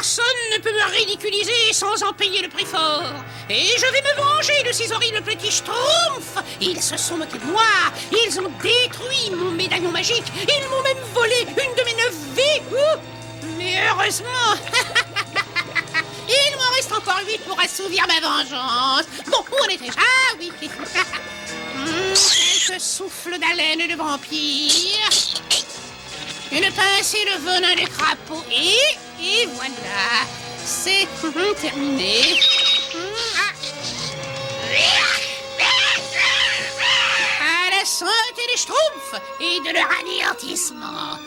Personne ne peut me ridiculiser sans en payer le prix fort. Et je vais me venger de ces horribles petits schtroumpfs. Ils se sont moqués de moi. Ils ont détruit mon médaillon magique. Ils m'ont même volé une de mes 9 vies. Mais heureusement, il m'en reste encore 8 pour assouvir ma vengeance. Bon, où en étais-je? Ah oui. Quelques souffles d'haleine de vampire. Une pincée de venin de crapaud. Et voilà. C'est terminé. À la santé des schtroumpfs et de leur anéantissement.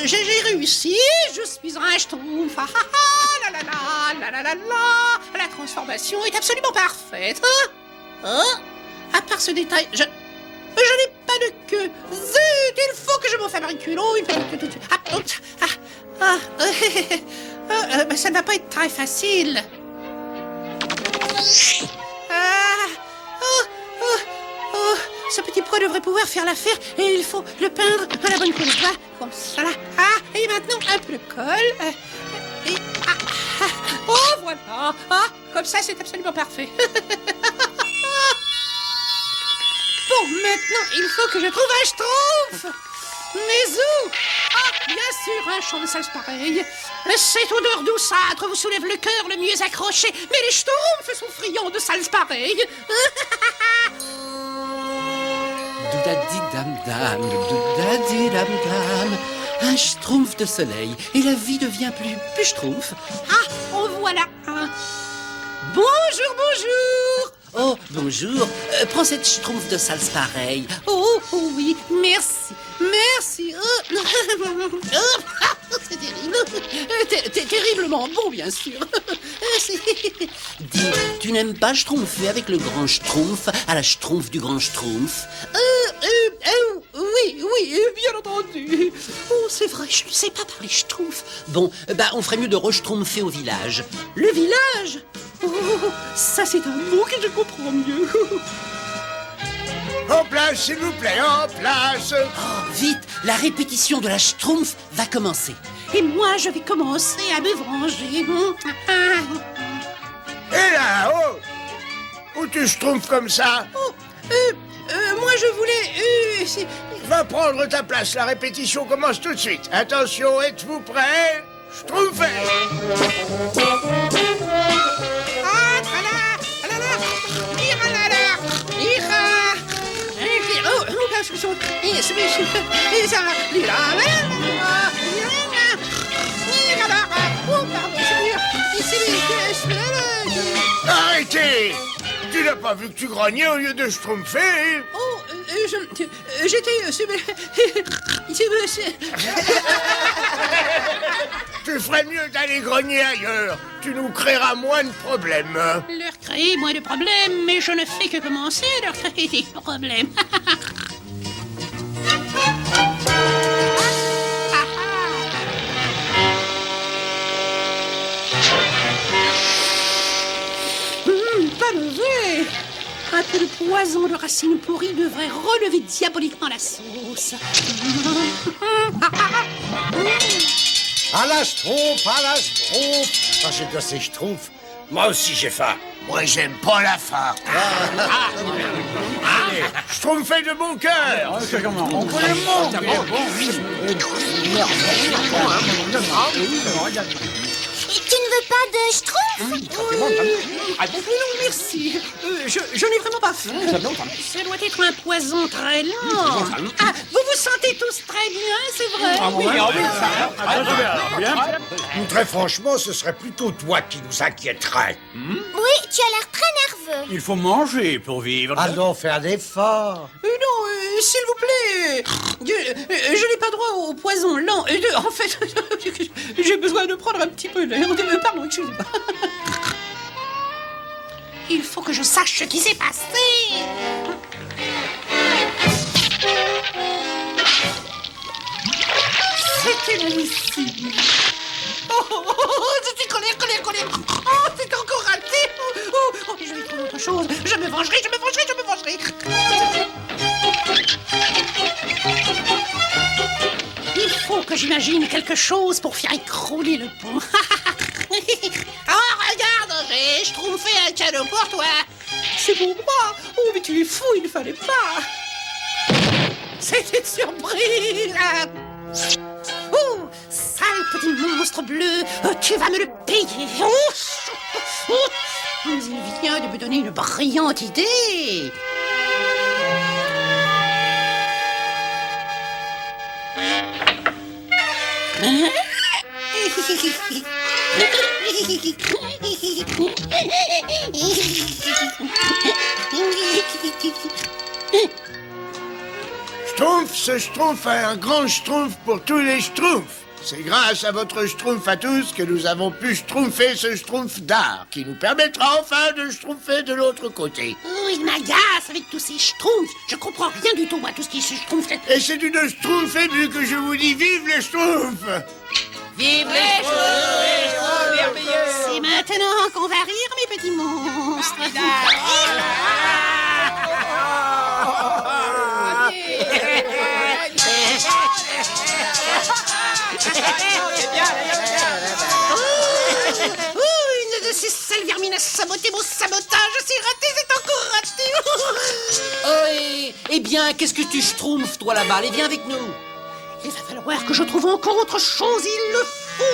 J'ai réussi, je suis un schtroumpf. Ah, ah, ah, la la la la la la. La transformation est absolument parfaite. À part ce détail, je n'ai pas de queue. Zut, il faut que je m'en fabrique une. Oh, une petite. Ça ne va pas être très facile. Ce petit pois devrait pouvoir faire l'affaire et il faut le peindre à la bonne couleur. Comme ça là. Et maintenant un peu de colle. Oh voilà. Comme ça c'est absolument parfait. Bon, maintenant il faut que je trouve un schtroumpf. Mais où? Bien sûr, un champ de salse pareil. Cette odeur douceâtre vous soulève le cœur le mieux accroché. Mais les schtroumpfs sont friands de salse pareille. Doudadi-dam-dam, doudadi-dam-dam. Un schtroumpf de soleil et la vie devient plus schtroumpf. En voilà un. Bonjour. Oh, bonjour. Prends cette schtroumpf de salse pareille. Oh oui, merci. C'est terrible. Terriblement bon, bien sûr. Dis, tu n'aimes pas schtroumpfer avec le grand schtroumpf à la schtroumpf du grand schtroumpf? Oui, bien entendu. Oh, c'est vrai, je ne sais pas parler schtroumpf. Bon, on ferait mieux de re-schtroumpfer au village. Le village? Oh, ça c'est un mot que je comprends mieux. En place, s'il vous plaît, en place. Oh, vite, la répétition de la schtroumpf va commencer. Et moi, je vais commencer à me venger. Et là, où tu schtroumpfes comme ça? Moi, je voulais... Va prendre ta place, la répétition commence tout de suite. Attention, êtes-vous prêts? Schtroumpfez! Arrêtez! Tu n'as pas vu que tu grognais au lieu de schtroumpfer? J'étais... Tu ferais mieux d'aller grogner ailleurs. Tu nous créeras moins de problèmes. Leur créer moins de problèmes, mais je ne fais que commencer à leur créer des problèmes. Pas mauvais. Un peu de poison de racines pourries devrait relever diaboliquement la sauce. À la schtroumpf, à la schtroumpf. Ah, j'ai de ces schtroumpfs. Moi aussi j'ai faim. Moi j'aime pas la faim. Schtroumpfez de bon cœur. On peut les Tu ne veux pas de schtroumpf? Non, merci. Je n'ai vraiment pas faim. Ça doit être un poison très lent. Vous vous sentez tous très bien, c'est vrai? Très franchement, ce serait plutôt toi qui nous inquiéterais. Oui, tu as l'air très nerveux. Il faut manger pour vivre. Allons faire d'efforts. Non, s'il vous plaît. Je n'ai pas droit au poison lent. En fait, j'ai besoin de prendre un petit peu d'air. Pardon, excusez-moi. Il faut que je sache ce qui s'est passé. C'était inadmissible. Je suis colère. Oh, c'est encore raté. Oh, je vais trouver autre chose. Je me vengerai. Il faut que j'imagine quelque chose pour faire écrouler le pont. Oh, regarde, j'ai schtroumpfé un cadeau pour toi. C'est pour moi. Oh, mais tu es fou, il ne fallait pas. C'était une surprise. Oh, sale petit monstre bleu, tu vas me le payer. Mais il vient de me donner une brillante idée. Schtroumpf, ce Schtroumpf a un grand Schtroumpf pour tous les Schtroumpfs. C'est grâce à votre Schtroumpf à tous que nous avons pu Schtroumpfer ce Schtroumpf d'art, qui nous permettra enfin de Schtroumpfer de l'autre côté. Oh, il m'agace avec tous ces Schtroumpfs. Je comprends rien du tout à tout ce qui se Schtroumpf. Et c'est d'une Schtroumpf émue que je vous dis vive les Schtroumpfs. Vive les Schtroumpfs, merveilleux. C'est maintenant qu'on va rire, mes petits monstres. Une de ces sales vermines a saboté mon sabotage. C'est raté, c'est encore raté. Oh, eh bien, qu'est-ce que tu schtroumpfes, toi, là-bas? Allez, viens avec nous. Il va falloir que je trouve encore autre chose. Il le faut.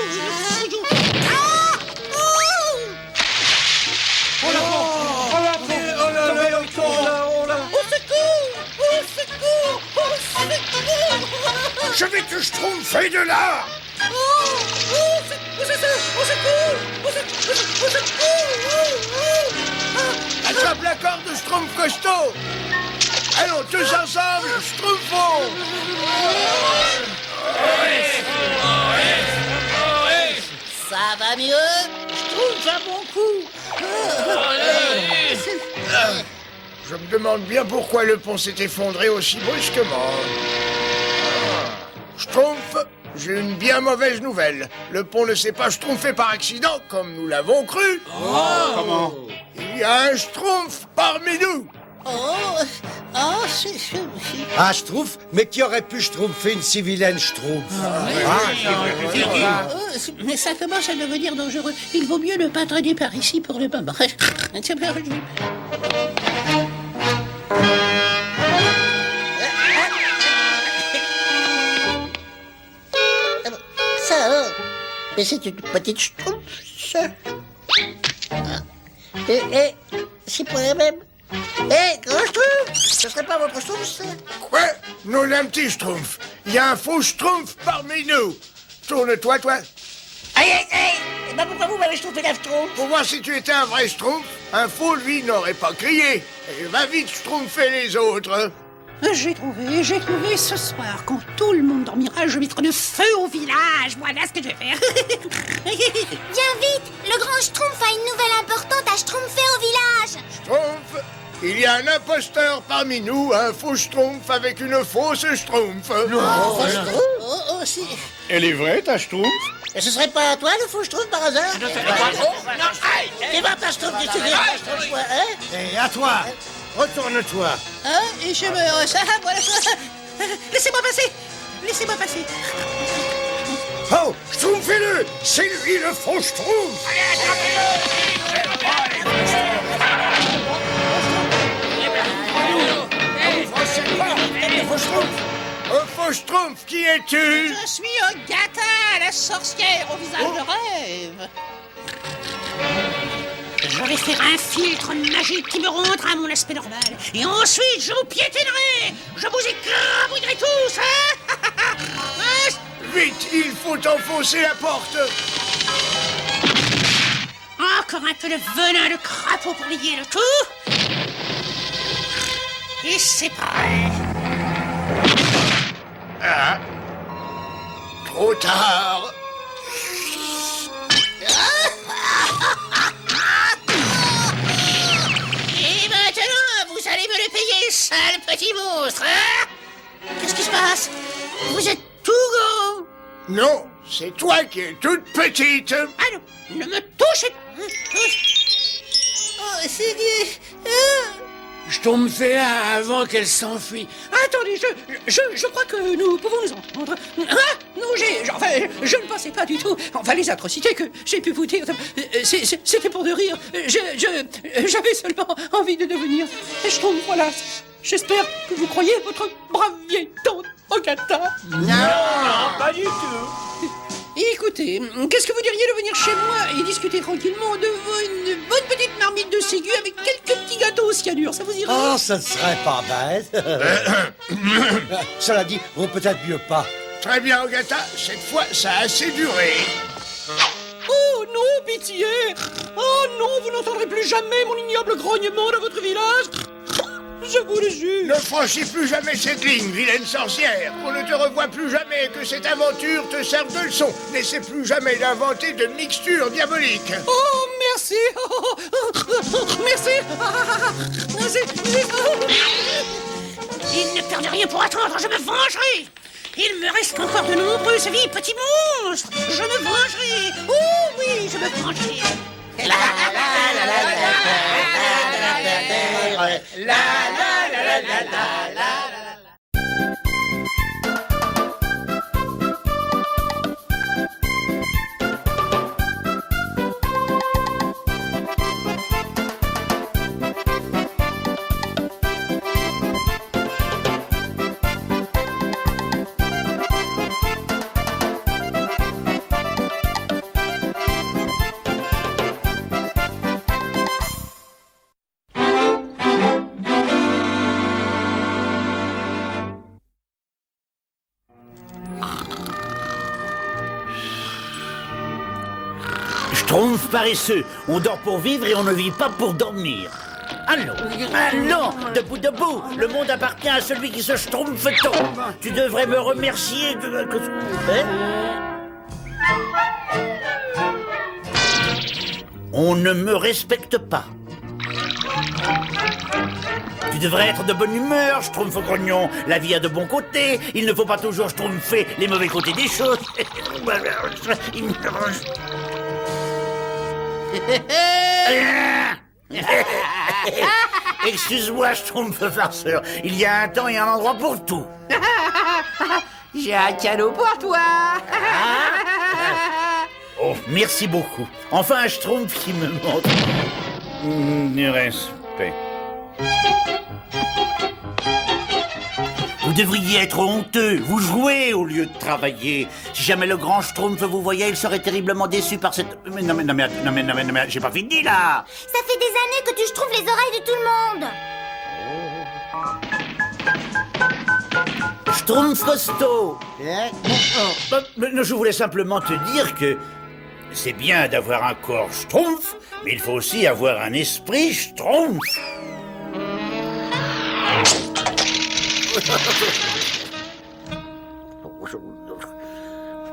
Ah! Oh! Je vais te Schtroumpfer de là. Attrape la corde de Schtroumpf costaud. Allons, tous ensemble, Schtroumpfons. Ça va mieux? Schtroumpf un bon coup. Je me demande bien pourquoi le pont s'est effondré aussi brusquement. Schtroumpf, j'ai une bien mauvaise nouvelle. Le pont ne s'est pas schtroumpfé par accident, comme nous l'avons cru. Comment? Il y a un Schtroumpf parmi nous. Ah, Schtroumpf? Mais qui aurait pu Schtroumpfer une si vilaine Schtroumpf? Mais ça commence à devenir dangereux. Il vaut mieux ne pas traîner par ici pour le moment. Mais c'est une petite Schtroumpf, ça. C'est pas la même. Grand Schtroumpf, ce serait pas votre Schtroumpf, ça? Quoi? Non, un petit Schtroumpf. Il y a un faux Schtroumpf parmi nous. Tourne-toi, toi. Aïe! Et ben pourquoi vous m'avez Schtroumpfé la Schtroumpf? Pour voir si tu étais un vrai Schtroumpf, un faux, lui, n'aurait pas crié. Et va vite Schtroumpfer les autres. J'ai trouvé ce soir. Quand tout le monde dormira, je mettrai le feu au village. Voilà ce que je vais faire. Viens vite, le grand Schtroumpf a une nouvelle importante à Schtroumpfer au village. Schtroumpf, il y a un imposteur parmi nous, un faux Schtroumpf avec une fausse Schtroumpf. Si. Elle est vraie, ta Schtroumpf? Et ce serait pas toi le faux Schtroumpf par hasard? Et va pas Schtroumpf, tu sais pas Schtroumpf, quoi, hein? Et à toi! Retourne-toi! Et je me ressens. Voilà. Laissez-moi passer. Oh, Schtroumpfez-le! C'est lui le faux Schtroumpf! Un faux Schtroumpf, qui es-tu? Je suis Agatha, la sorcière au visage de rêve. Je vais faire un filtre magique qui me rendra mon aspect normal. Et ensuite, je vous piétinerai. Je vous écrabouillerai tous, hein? Vite, il faut enfoncer la porte. Encore un peu de venin de crapaud pour lier le tout. Et c'est prêt. Ah. Trop tard. Et maintenant, vous allez me le payer, sale petit monstre, hein? Qu'est-ce qui se passe? Vous êtes tout gros. Non, c'est toi qui es toute petite. Ah non, ne me touchez pas. Oh, c'est... Schtroumpfez-la avant qu'elle s'enfuit. Attendez, je crois que nous pouvons nous entendre. Ah, non, enfin, je ne pensais pas du tout. Enfin, les atrocités que j'ai pu vous dire, c'était pour de rire. J'avais seulement envie de devenir Schtroumpf, voilà. J'espère que vous croyez votre brave vieille tante Agatha. Non, pas du tout. Écoutez, qu'est-ce que vous diriez de venir chez moi et discuter tranquillement de une bonne petite marmite de Ségur avec quelques petits gâteaux au cyanure, ça vous irait? Oh, ça ne serait pas bête. Cela dit, vaut peut-être mieux pas. Très bien, Agatha, cette fois, ça a assez duré. Oh non, pitié! Oh non, vous n'entendrez plus jamais mon ignoble grognement dans votre village! Je vous le jure! Ne franchis plus jamais cette ligne, vilaine sorcière. Qu'on ne te revoie plus jamais et que cette aventure te serve de leçon. N'essaie plus jamais d'inventer de mixtures diaboliques. Oh, merci! Merci! Il ne perdait rien pour attendre, je me vengerai! Il me reste encore de nombreuses vies, petit monstre! Je me vengerai! Oh oui, je me vengerai! Schtroumpf paresseux, on dort pour vivre et on ne vit pas pour dormir. Allons, allons, debout, debout, le monde appartient à celui qui se schtroumpfe tôt. Tu devrais me remercier de... On ne me respecte pas. Tu devrais être de bonne humeur, Schtroumpf grognon. La vie a de bons côtés, il ne faut pas toujours schtroumpfer les mauvais côtés des choses. Excuse-moi, Schtroumpf farceur. Il y a un temps et un endroit pour tout. J'ai un cadeau pour toi! Oh, merci beaucoup. Enfin, un Schtroumpf qui me montre du respect. Vous devriez être honteux. Vous jouez au lieu de travailler. Si jamais le grand Schtroumpf vous voyait, il serait terriblement déçu par cette... Non, mais, j'ai pas fini, là. Ça fait des années que tu schtroumpfes les oreilles de tout le monde. Schtroumpf costaud. Je voulais simplement te dire que c'est bien d'avoir un corps Schtroumpf, mais il faut aussi avoir un esprit Schtroumpf.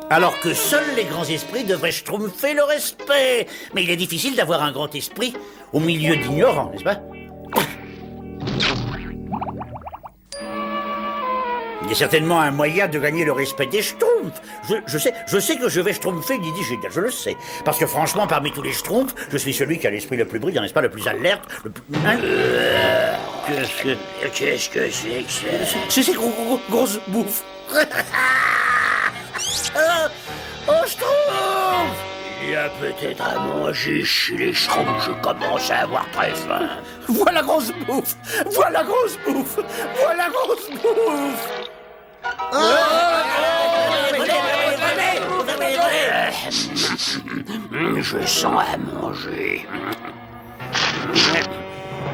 Alors que seuls les grands esprits devraient schtroumpfer le respect. Mais il est difficile d'avoir un grand esprit au milieu d'ignorants, n'est-ce pas? Il y a certainement un moyen de gagner le respect des schtroumpfs. Je sais que je vais schtroumpfer Didi Génial, je le sais. Parce que franchement, parmi tous les schtroumpfs, je suis celui qui a l'esprit le plus brillant, n'est-ce pas, le plus alerte, le plus... Qu'est-ce que c'est que ça? C'est grosse bouffe. Oh, Schtroumpf! Il y a peut-être à manger chez les schtroumpfs, je commence à avoir très faim. Voilà grosse bouffe! Voilà grosse bouffe! Voilà grosse bouffe! Je sens à manger.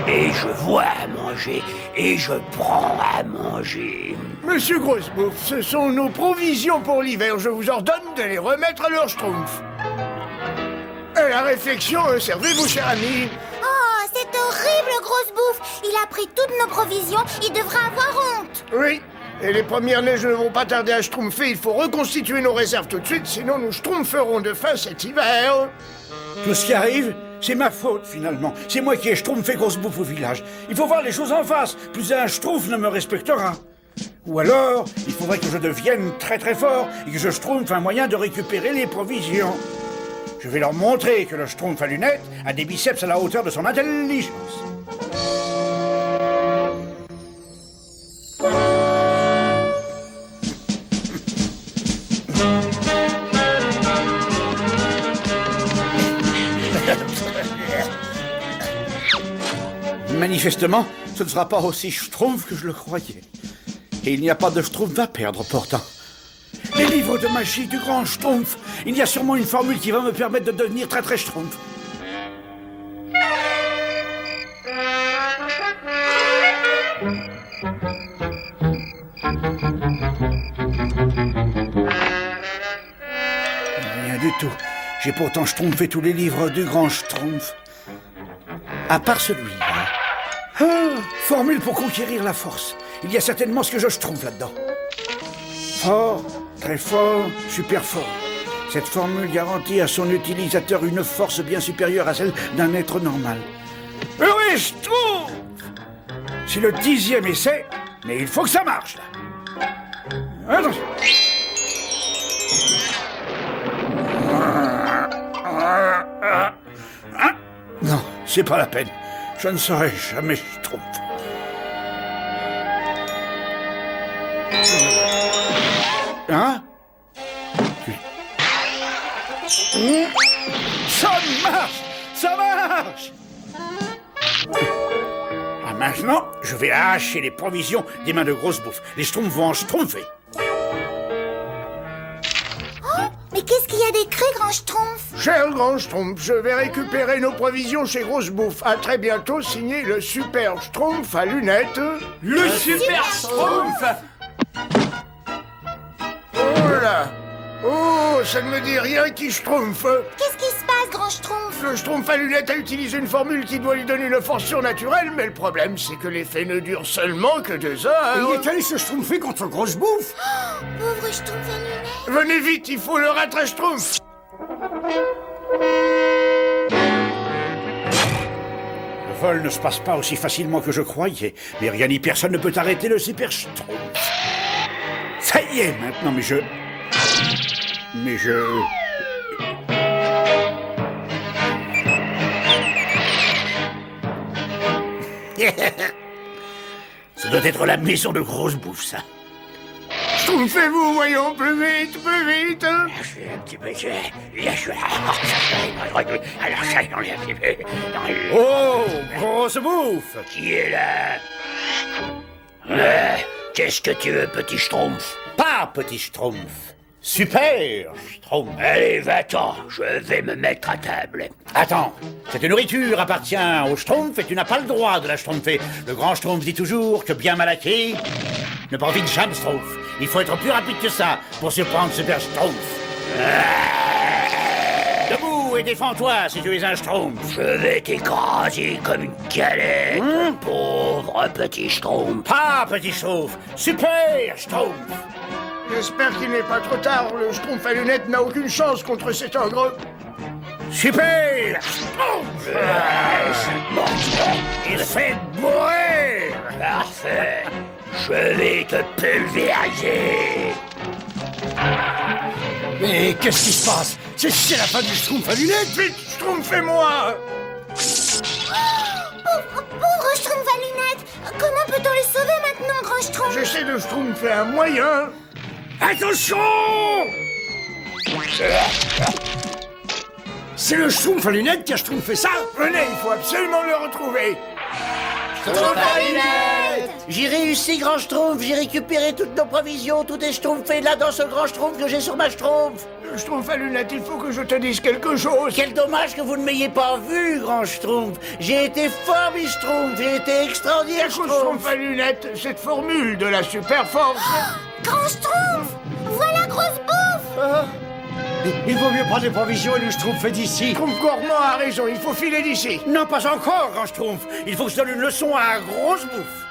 Et je vois à manger. Et je prends à manger. Monsieur Grossebouffe, ce sont nos provisions pour l'hiver. Je vous ordonne de les remettre à leur schtroumpf. À la réflexion, servez-vous, cher ami. Oh, c'est horrible, Grossebouffe. Il a pris toutes nos provisions. Il devra avoir honte. Oui, et les premières neiges ne vont pas tarder à schtroumpfer. Il faut reconstituer nos réserves tout de suite, sinon nous schtroumpferons de faim cet hiver. Tout ce qui arrive, c'est ma faute, finalement. C'est moi qui ai schtroumpfé Grosse Bouffe au village. Il faut voir les choses en face. Plus un schtroumpf ne me respectera. Ou alors, il faudrait que je devienne très très fort et que je schtroumpfe un moyen de récupérer les provisions. Je vais leur montrer que le schtroumpf à lunettes a des biceps à la hauteur de son intelligence. Manifestement, ce ne sera pas aussi schtroumpf que je le croyais. Et il n'y a pas de schtroumpf à perdre, pourtant. Les livres de magie du grand schtroumpf. Il y a sûrement une formule qui va me permettre de devenir très très schtroumpf. Rien du tout. J'ai pourtant schtroumpfé tous les livres du grand schtroumpf. À part celui-là. Ah, formule pour conquérir la force. Il y a certainement ce que je schtroumpfe là-dedans. Fort, très fort, super fort. Cette formule garantit à son utilisateur une force bien supérieure à celle d'un être normal. Oui, schtroumpf! C'est le 10e essai, mais il faut que ça marche, là. Attention. Non, c'est pas la peine. Je ne serai jamais schtroumpf. Hein? Ça marche! Ça marche! Ah, maintenant, je vais arracher les provisions des mains de grosse bouffe. Les schtroumpfs vont en schtroumpfer. Mais qu'est-ce qu'il y a d'écrit, grand schtroumpf? Cher grand schtroumpf, je vais récupérer nos provisions chez Grosse Bouffe. À très bientôt, signé le super schtroumpf à lunettes. Le super schtroumpf. Oh là! Oh, ça ne me dit rien qui schtroumpf. Qu'est-ce qui se passe, grand schtroumpf? Le schtroumpf à lunettes a utilisé une formule qui doit lui donner une force surnaturelle, mais le problème, c'est que l'effet ne dure seulement que 2 heures. Il est allé se schtroumpfer contre Grosse Bouffe. Pauvre schtroumpf à lunettes. Venez vite, il faut le rattraper schtroumpf. Le vol ne se passe pas aussi facilement que je croyais. Mais rien ni personne ne peut arrêter le super schtroumpf. Ça y est, maintenant, mais je... Ça doit être la maison de Grosse Bouffe, ça. Schtroumpfez-vous, voyons, plus vite, plus vite. Un petit peu... Oh, Grosse Bouffe! Qui est là? Qu'est-ce que tu veux, petit schtroumpf? Pas petit schtroumpf. Super schtroumpf. Allez, va-t'en, je vais me mettre à table. Attends, cette nourriture appartient au schtroumpf et tu n'as pas le droit de la schtroumpfer. Le grand schtroumpf dit toujours que bien mal acquis ne profite jamais schtroumpf. Il faut être plus rapide que ça pour surprendre super schtroumpf. Debout et défends-toi si tu es un schtroumpf. Je vais t'écraser comme une galette, pauvre petit schtroumpf. Pas petit schtroumpf, super schtroumpf. J'espère qu'il n'est pas trop tard. Le schtroumpf à lunettes n'a aucune chance contre cet ogre. Super schtroumpf. Il fait bourrer. Parfait. Je vais te pulvériser. Mais qu'est-ce qui se passe? C'est la fin du schtroumpf à lunettes. Vite, schtroumpfez-moi. Pauvre schtroumpf à lunettes. Comment peut-on le sauver maintenant, grand schtroumpf? J'essaie de schtroumpfer un moyen. Attention! C'est le schtroumpf à lunettes qui a schtroumpfé ça? Venez, il faut absolument le retrouver. J'ai réussi, grand schtroumpf. J'ai récupéré toutes nos provisions. Tout est schtroumpfé là dans ce grand schtroumpf que j'ai sur ma schtroumpf. Schtroumpf à lunettes, il faut que je te dise quelque chose. Quel dommage que vous ne m'ayez pas vu, grand schtroumpf. J'ai été fort, mes schtroumpf. J'ai été extraordinaire, Écoute, schtroumpf. schtroumpf à lunettes, cette formule de la super force. Grand schtroumpf! Voilà grosse bouffe! Il vaut mieux prendre les provisions et le schtroumpfer d'ici. Schtroumpf gourmand a raison, il faut filer d'ici. Non, pas encore, grand schtroumpf. Il faut que je donne une leçon à Grosse Bouffe.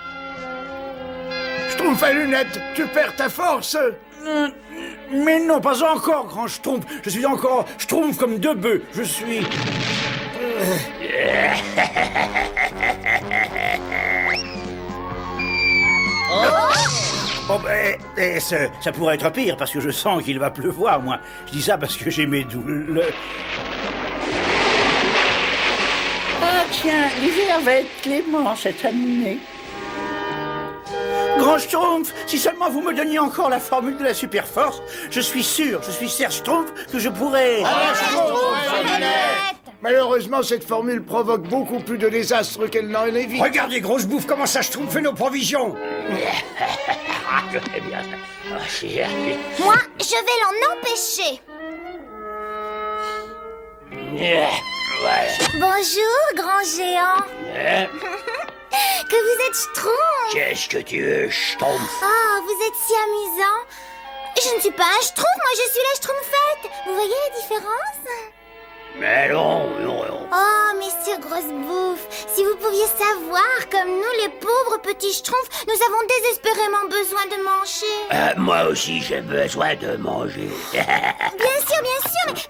Schtroumpf à lunettes, tu perds ta force. Mais non, pas encore, grand schtroumpf. Je suis encore schtroumpf comme 2 bœufs. Je suis... Oh, ça pourrait être pire, parce que je sens qu'il va pleuvoir, moi. Je dis ça parce que j'ai mes douleurs. Ah, tiens, l'hiver va être clément cette année. Grand Schtroumpf, si seulement vous me donniez encore la formule de la super force, je suis Serge Schtroumpf, que je pourrais... Malheureusement, cette formule provoque beaucoup plus de désastres qu'elle n'en évite. Regardez, grosse bouffe, comment ça Schtroumpf fait nos provisions. Je fais bien ça. Moi, je vais l'en empêcher. Voilà. Bonjour, grand géant. Que vous êtes Schtroumpf. Qu'est-ce que tu veux, Schtroumpf? Oh, vous êtes si amusant. Je ne suis pas un Schtroumpf, moi je suis la Schtroumpfette. Vous voyez la différence? Mais non. Oh, messieurs grosse bouffe, si vous pouviez savoir comme nous, les pauvres petits Schtroumpfs, nous avons désespérément besoin de manger. Moi aussi, j'ai besoin de manger. Bien sûr,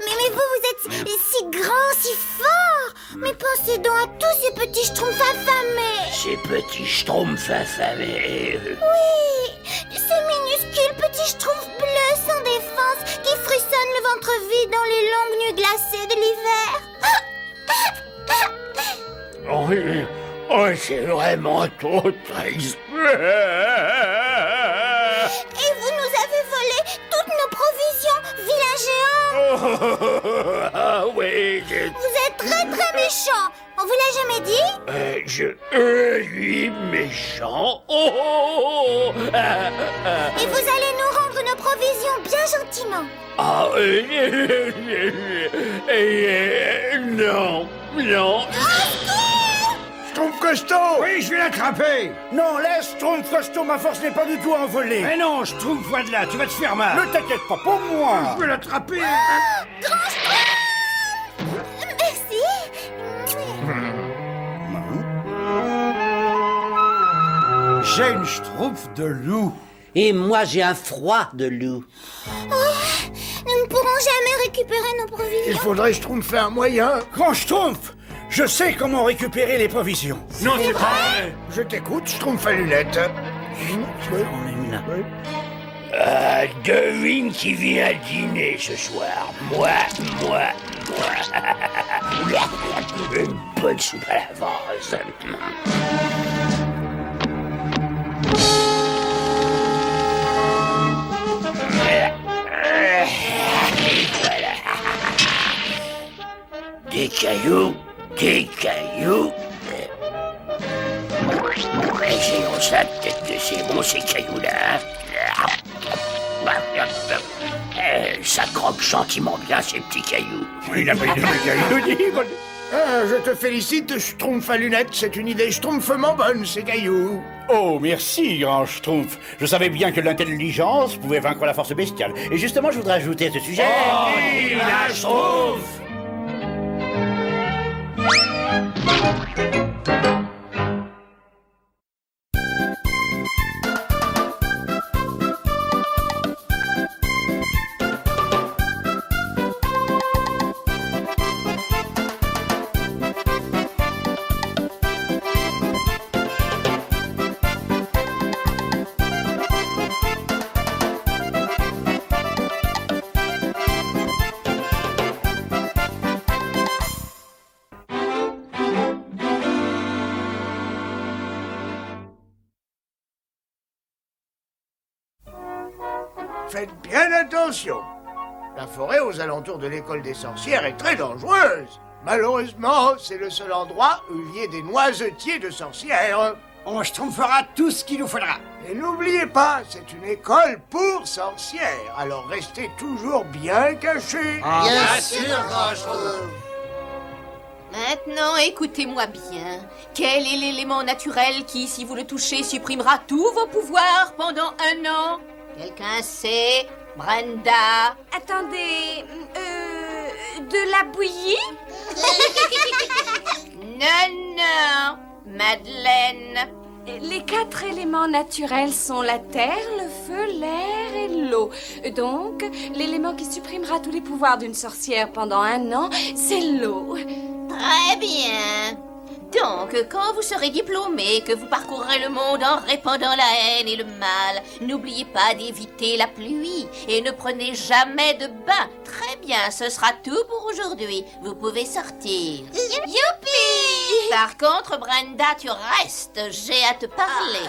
mais vous êtes si grands, si forts. Mais pensez donc à tous ces petits Schtroumpfs affamés. Ces petits Schtroumpfs affamés. Oui, ces minuscules petits Schtroumpfs bleus sans défense qui frissonnent le ventre vide dans les longues nuits glacées de l'hiver. Oh, c'est vraiment trop triste. Et vous nous avez volé toutes nos provisions, vilain géant. Ah oui, Vous êtes très très méchant. On vous l'a jamais dit? je suis méchant. Et vous allez nous rendre nos provisions bien gentiment. Ah, non. Schtroumpf costaud. Oui, je vais l'attraper. Non, laisse, Schtroumpf costaud, ma force n'est pas du tout envolée. Mais non, Schtroumpf, va de là, tu vas te faire mal. Ne t'inquiète pas, pour moi. Je vais l'attraper. Grand Schtroumpf. Merci. J'ai une Schtroumpf de loup. Et moi, j'ai un froid de loup. Nous ne pourrons jamais récupérer nos provisions. Il faudrait Schtroumpfer un moyen. Grand Schtroumpf, je sais comment récupérer les provisions. Non, c'est pas vrai. Je t'écoute, Schtroumpf à lunettes. On a une là. Devine qui vient dîner ce soir. Moi. Une bonne soupe à la vase. Voilà. Des cailloux. Essayons ça, peut-être que c'est bon ces cailloux-là. Ça croque gentiment bien ces petits cailloux. Il a pas eu de cailloux. Je te félicite, Schtroumpf à lunettes. C'est une idée schtroumpfement bonne, ces cailloux. Oh, merci, grand Schtroumpf. Je savais bien que l'intelligence pouvait vaincre la force bestiale. Et justement, je voudrais ajouter à ce sujet... Vive la Schtroumpf. Faites bien attention. La forêt aux alentours de l'école des sorcières est très dangereuse. Malheureusement, c'est le seul endroit où il y ait des noisetiers de sorcières. On Schtroumpfera tout ce qu'il nous faudra. Et n'oubliez pas, c'est une école pour sorcières, alors restez toujours bien cachés. Bien sûr, grand Schtroumpf. Maintenant, écoutez-moi bien. Quel est l'élément naturel qui, si vous le touchez, supprimera tous vos pouvoirs pendant 1 an? Quelqu'un sait? Brenda? Attendez, de la bouillie? Non, Madeleine. Les 4 éléments naturels sont la terre, le feu, l'air et l'eau. Donc, l'élément qui supprimera tous les pouvoirs d'une sorcière pendant 1 an, c'est l'eau. Très bien. Donc, quand vous serez diplômé, que vous parcourrez le monde en répandant la haine et le mal, n'oubliez pas d'éviter la pluie et ne prenez jamais de bain. Très bien, ce sera tout pour aujourd'hui. Vous pouvez sortir. Youpi! Par contre, Brenda, tu restes. J'ai à te parler.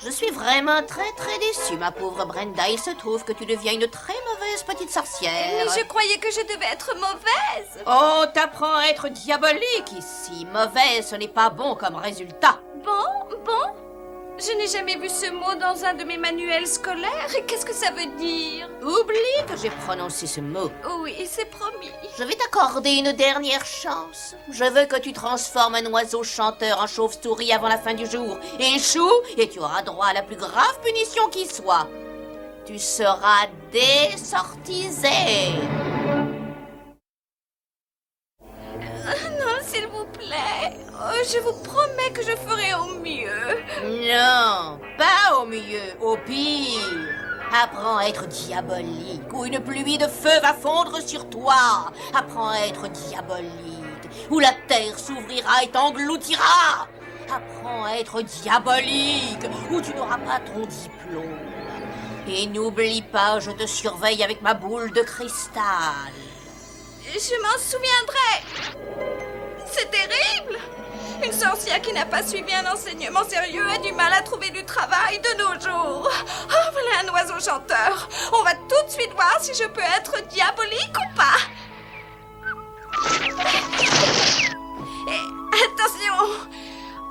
Je suis vraiment très déçue, ma pauvre Brenda. Il se trouve que tu deviens une très mauvaise petite sorcière. Mais je croyais que je devais être mauvaise. On t'apprend à être diabolique ici. Mauvaise, ce n'est pas bon comme résultat. Bon. Je n'ai jamais vu ce mot dans un de mes manuels scolaires. Et qu'est-ce que ça veut dire? Oublie que j'ai prononcé ce mot. Oui, c'est promis. Je vais t'accorder une dernière chance. Je veux que tu transformes un oiseau chanteur en chauve-souris avant la fin du jour. Échoue et tu auras droit à la plus grave punition qui soit. Tu seras désortisé. Non, s'il vous plaît. Je vous promets que je ferai au mieux. Non, pas au mieux, au pire. Apprends à être diabolique, ou une pluie de feu va fondre sur toi. Apprends à être diabolique, ou la terre s'ouvrira et t'engloutira. Apprends à être diabolique, ou tu n'auras pas ton diplôme. Et n'oublie pas, je te surveille avec ma boule de cristal. Je m'en souviendrai. C'est terrible. Une sorcière qui n'a pas suivi un enseignement sérieux a du mal à trouver du travail de nos jours. Oh, voilà un oiseau chanteur. On va tout de suite voir si je peux être diabolique ou pas. Et attention.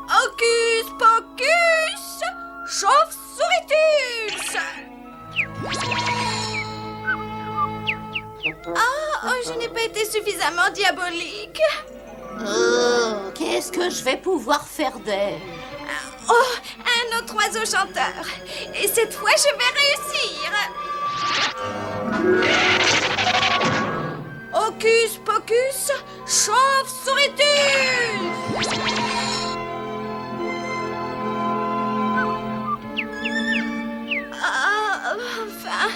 Hocus pocus, chauve-souritus. Oh, je n'ai pas été suffisamment diabolique. Oh, qu'est-ce que je vais pouvoir faire d'elle? Oh, un autre oiseau chanteur. Et cette fois, je vais réussir. Hocus pocus, chauve-souritus. Ah, enfin,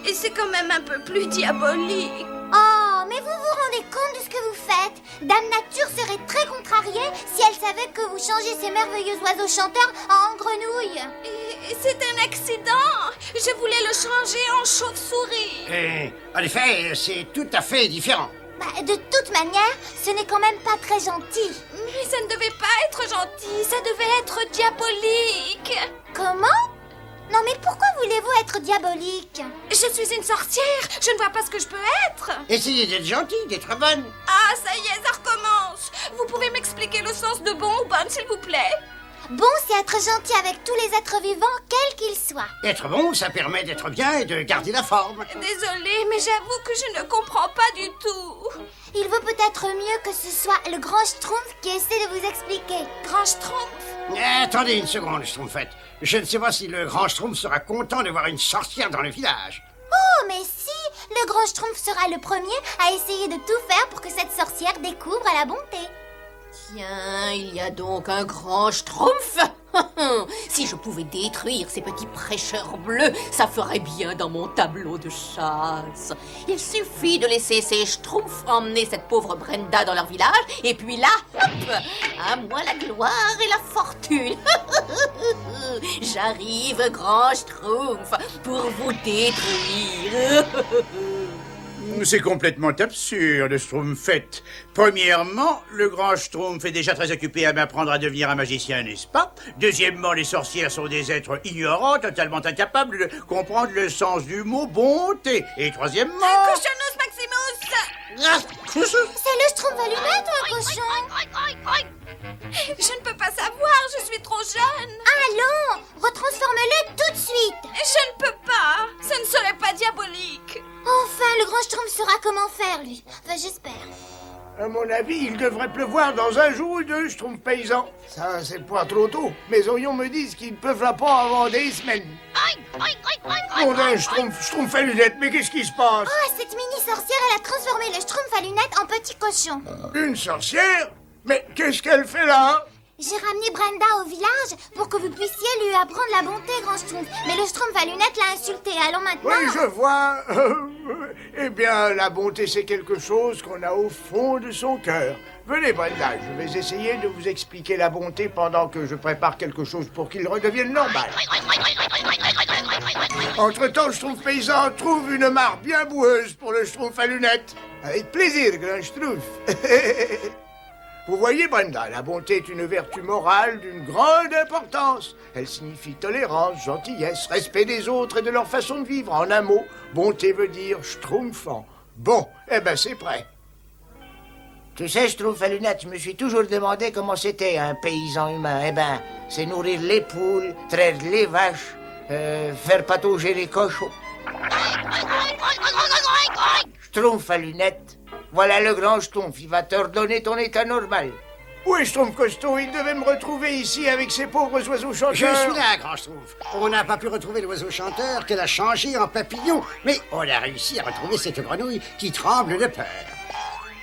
et c'est quand même un peu plus diabolique. Oh, mais vous vous rendez compte de ce que vous faites? Dame Nature serait très contrariée si elle savait que vous changez ces merveilleux oiseaux chanteurs en grenouilles. Et c'est un accident. Je voulais le changer en chauve-souris. En effet, c'est tout à fait différent. Bah, de toute manière, ce n'est quand même pas très gentil. Mais ça ne devait pas être gentil, ça devait être diabolique. Comment? Non mais pourquoi voulez-vous être diabolique? Je suis une sorcière, je ne vois pas ce que je peux être. Essayez d'être gentil, d'être bonne. Ah, ça y est, ça recommence. Vous pouvez m'expliquer le sens de bon ou bonne, s'il vous plaît? Bon, c'est être gentil avec tous les êtres vivants, quels qu'ils soient. Être bon, ça permet d'être bien et de garder la forme. Désolée, mais j'avoue que je ne comprends pas du tout. Il vaut peut-être mieux que ce soit le grand Schtroumpf qui essaie de vous expliquer. Grand Schtroumpf? Attendez une seconde, Schtroumpfette. Je ne sais pas si le grand Schtroumpf sera content de voir une sorcière dans le village. Oh, mais si! Le grand Schtroumpf sera le premier à essayer de tout faire pour que cette sorcière découvre la bonté. Tiens, il y a donc un grand Schtroumpf. Si je pouvais détruire ces petits prêcheurs bleus, ça ferait bien dans mon tableau de chasse. Il suffit de laisser ces Schtroumpfs emmener cette pauvre Brenda dans leur village, et puis là, hop, à moi la gloire et la fortune. J'arrive, grand Schtroumpf, pour vous détruire. C'est complètement absurde, Schtroumpfette. Premièrement, le grand Schtroumpf est déjà très occupé à m'apprendre à devenir un magicien, n'est-ce pas? Deuxièmement, les sorcières sont des êtres ignorants, totalement incapables de comprendre le sens du mot bonté. Et troisièmement... Cochonus Maximus! C'est le Schtroumpf à lunettes ou un cochon? Je ne peux pas savoir, je suis trop jeune. Allons, retransforme-le tout de suite. Je ne peux pas, ce ne serait pas diabolique. Enfin, le grand Schtroumpf saura comment faire, lui. Enfin, j'espère. À mon avis, il devrait pleuvoir dans un jour ou deux, Schtroumpf paysan. Ça, c'est pas trop tôt. Mes oignons me disent qu'il ne pleuvra pas avant des semaines. Mon Dieu, Schtroumpf à lunettes, mais qu'est-ce qui se passe? Oh, cette mini-sorcière, elle a transformé le Schtroumpf à lunettes en petit cochon. Une sorcière? Mais qu'est-ce qu'elle fait là? J'ai ramené Brenda au village pour que vous puissiez lui apprendre la bonté, grand Schtroumpf. Mais le Schtroumpf à lunettes l'a insulté. Alors maintenant... Oui, je vois. Eh bien, la bonté, c'est quelque chose qu'on a au fond de son cœur. Venez, Brenda, je vais essayer de vous expliquer la bonté pendant que je prépare quelque chose pour qu'il redevienne normal. Entre-temps, Schtroumpf paysan trouve une mare bien boueuse pour le Schtroumpf à lunettes. Avec plaisir, grand Schtroumpf. Vous voyez, Brenda, la bonté est une vertu morale d'une grande importance. Elle signifie tolérance, gentillesse, respect des autres et de leur façon de vivre. En un mot, bonté veut dire schtroumpfant. Bon, eh ben c'est prêt. Tu sais, Schtroumpf à lunettes, je me suis toujours demandé comment c'était un paysan humain. Eh ben, c'est nourrir les poules, traire les vaches, faire patauger les cochons. Schtroumpf à lunettes, voilà le grand Schtroumpf, il va te redonner ton état normal. Où est Schtroumpf costaud? Il devait me retrouver ici avec ces pauvres oiseaux chanteurs. Je suis là, grand Schtroumpf. On n'a pas pu retrouver l'oiseau chanteur qu'elle a changé en papillon, mais on a réussi à retrouver cette grenouille qui tremble de peur.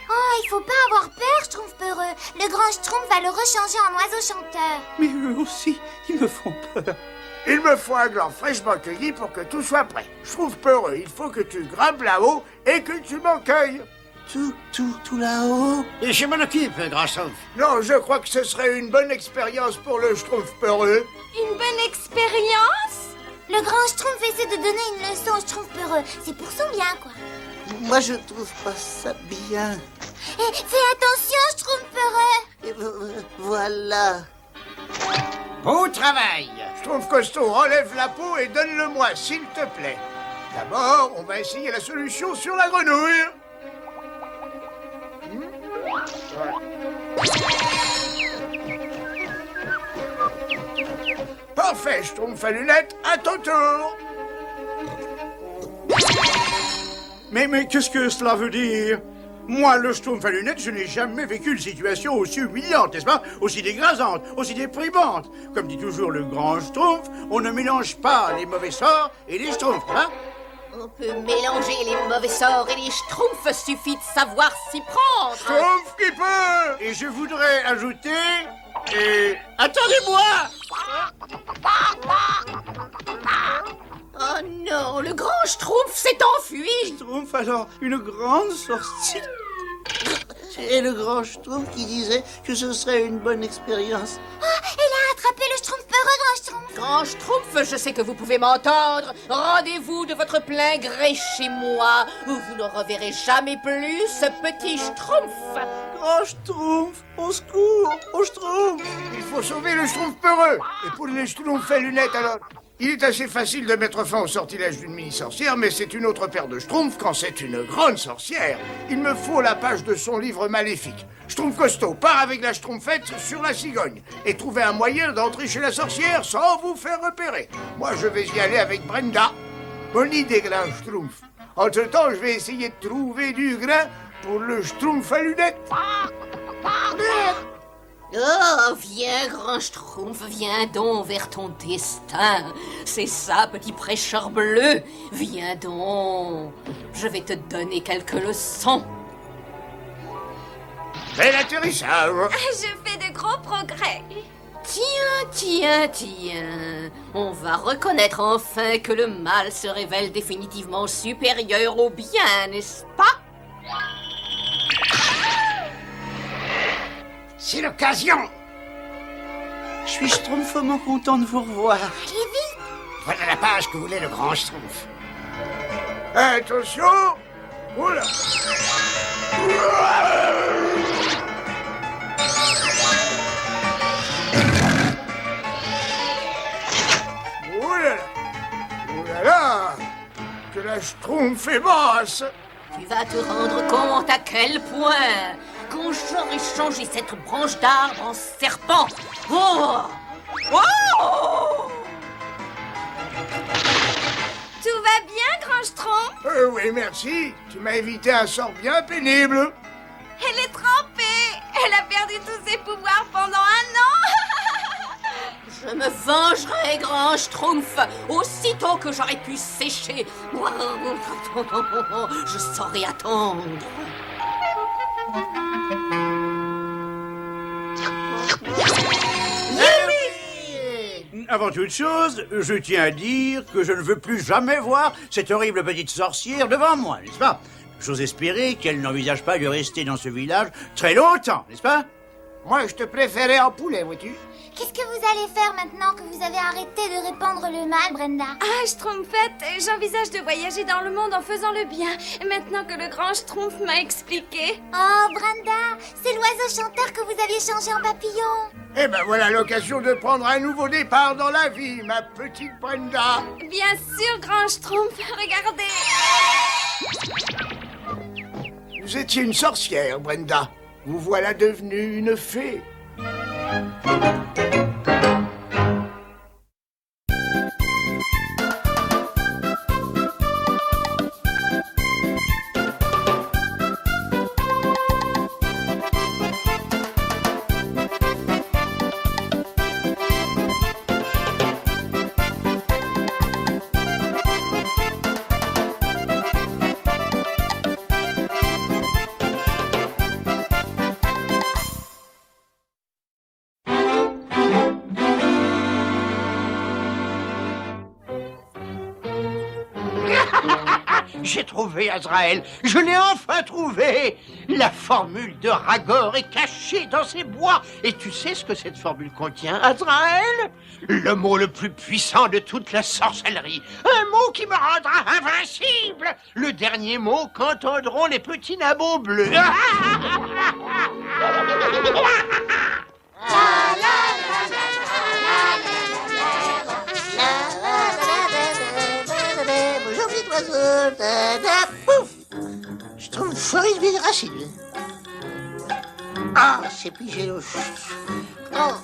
Oh, il faut pas avoir peur, Schtroumpf peureux. Le grand Schtroumpf va le rechanger en oiseau chanteur. Mais eux aussi, ils me font peur. Il me faut un gland fraîchement cueilli pour que tout soit prêt. Schtroumpf peureux, il faut que tu grimpes là-haut et que tu m'en cueilles. Tout là-haut? Et je m'en occupe, grand Schtroumpf. Non, je crois que ce serait une bonne expérience pour le Schtroumpf peureux. Une bonne expérience? Le grand Schtroumpf essaie de donner une leçon au Schtroumpf peureux. C'est pour son bien, quoi. Moi, je trouve pas ça bien. Et fais attention, Schtroumpf peureux. Et voilà. Bon travail. Schtroumpf costaud, enlève la peau et donne-le-moi, s'il te plaît. D'abord, on va essayer la solution sur la grenouille. Parfait, Schtroumpf à lunettes, à ton tour. Mais qu'est-ce que cela veut dire? Moi, le Schtroumpf à lunettes, je n'ai jamais vécu une situation aussi humiliante, n'est-ce pas? Aussi dégradante, aussi déprimante. Comme dit toujours le grand Schtroumpf, on ne mélange pas les mauvais sorts et les Schtroumpfs, hein? On peut mélanger les mauvais sorts et les Schtroumpfs, suffit de savoir s'y prendre. Schtroumpf qui peut! Et je voudrais ajouter... Attendez-moi! Oh non, le grand Schtroumpf s'est enfui. Schtroumpf, alors, une grande sortie. C'est le grand Schtroumpf qui disait que ce serait une bonne expérience. Oh, il a attrapé le Schtroumpf peureux, grand Schtroumpf. Grand Schtroumpf, je sais que vous pouvez m'entendre. Rendez-vous de votre plein gré chez moi, où vous ne reverrez jamais plus ce petit Schtroumpf. Grand Schtroumpf, au secours, au Schtroumpf. Il faut sauver le Schtroumpf peureux. Et pour les Schtroumpfs à lunettes, alors... Il est assez facile de mettre fin au sortilège d'une mini-sorcière, mais c'est une autre paire de Schtroumpfs quand c'est une grande sorcière. Il me faut la page de son livre maléfique. Schtroumpf costaud part avec la Schtroumpfette sur la cigogne et trouver un moyen d'entrer chez la sorcière sans vous faire repérer. Moi, je vais y aller avec Brenda. Bonne idée, grand Schtroumpf. Entre-temps, je vais essayer de trouver du grain pour le Schtroumpf à lunettes. Oh, viens, grand Schtroumpf, viens donc vers ton destin. C'est ça, petit prêcheur bleu. Viens donc. Je vais te donner quelques leçons. Bel atterrissage. Je fais de gros progrès. Tiens. On va reconnaître enfin que le mal se révèle définitivement supérieur au bien, n'est-ce pas? C'est l'occasion. Je suis schtroumpfement content de vous revoir. Allez vite. Voilà la page que voulait le grand Schtroumpf. Attention. Oula. Oulala. Que la Schtroumpf est basse. Tu vas te rendre compte à quel point, quand j'aurai changé cette branche d'arbre en serpent. Oh! Tout va bien, grand Schtroumpf? Oui, merci. Tu m'as évité un sort bien pénible. Elle est trempée. Elle a perdu tous ses pouvoirs pendant 1 an. Je me vengerai, grand Schtroumpf, aussitôt que j'aurai pu sécher. Je saurai attendre. Avant toute chose, je tiens à dire que je ne veux plus jamais voir cette horrible petite sorcière devant moi, n'est-ce pas? J'ose espérer qu'elle n'envisage pas de rester dans ce village très longtemps, n'est-ce pas? Moi, je te préférais en poulet, vois-tu. Qu'est-ce que vous allez faire maintenant que vous avez arrêté de répandre le mal, Brenda? Ah, Schtroumpfette, j'envisage de voyager dans le monde en faisant le bien, maintenant que le grand Schtroumpf m'a expliqué. Oh, Brenda, c'est l'oiseau chanteur que vous aviez changé en papillon. Eh ben voilà l'occasion de prendre un nouveau départ dans la vie, ma petite Brenda. Bien sûr, grand Schtroumpf, regardez. Vous étiez une sorcière, Brenda. Vous voilà devenue une fée. J'ai trouvé Azraël, je l'ai enfin trouvé. La formule de Ragor est cachée dans ces bois. Et tu sais ce que cette formule contient, Azraël? Le mot le plus puissant de toute la sorcellerie. Un mot qui me rendra invincible. Le dernier mot qu'entendront les petits nabots bleus. Bonjour, petit oiseau. Pouf. Je trouve Floris Bégracile. Ah, c'est pigé le... Oh,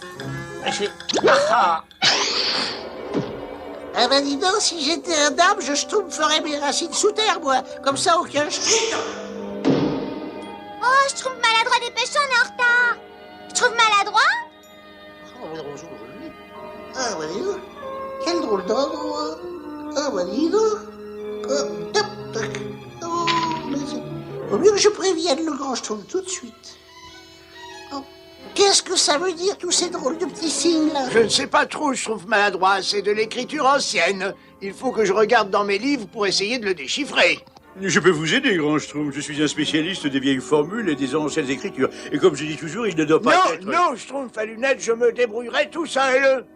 Ah ben dis donc, si j'étais un arbre, je ferais mes racines sous terre, moi. Comme ça, aucun schtroumpf. Oh, je trouve maladroit, dépêche-toi, on est en retard. Je trouve maladroit? Ah, bah dis donc. Quel drôle d'endroit. Ah, bah dis donc. Vaut mieux que je prévienne le grand Schtroumpf tout de suite. Oh. Qu'est-ce que ça veut dire, tous ces drôles de petits signes, là? Je ne sais pas trop, je trouve maladroit. C'est de l'écriture ancienne. Il faut que je regarde dans mes livres pour essayer de le déchiffrer. Je peux vous aider, grand Schtroumpf. Je suis un spécialiste des vieilles formules et des anciennes écritures. Et comme je dis toujours, il ne doit pas être... Non, Schtroumpf à lunettes, je me débrouillerai tout seul.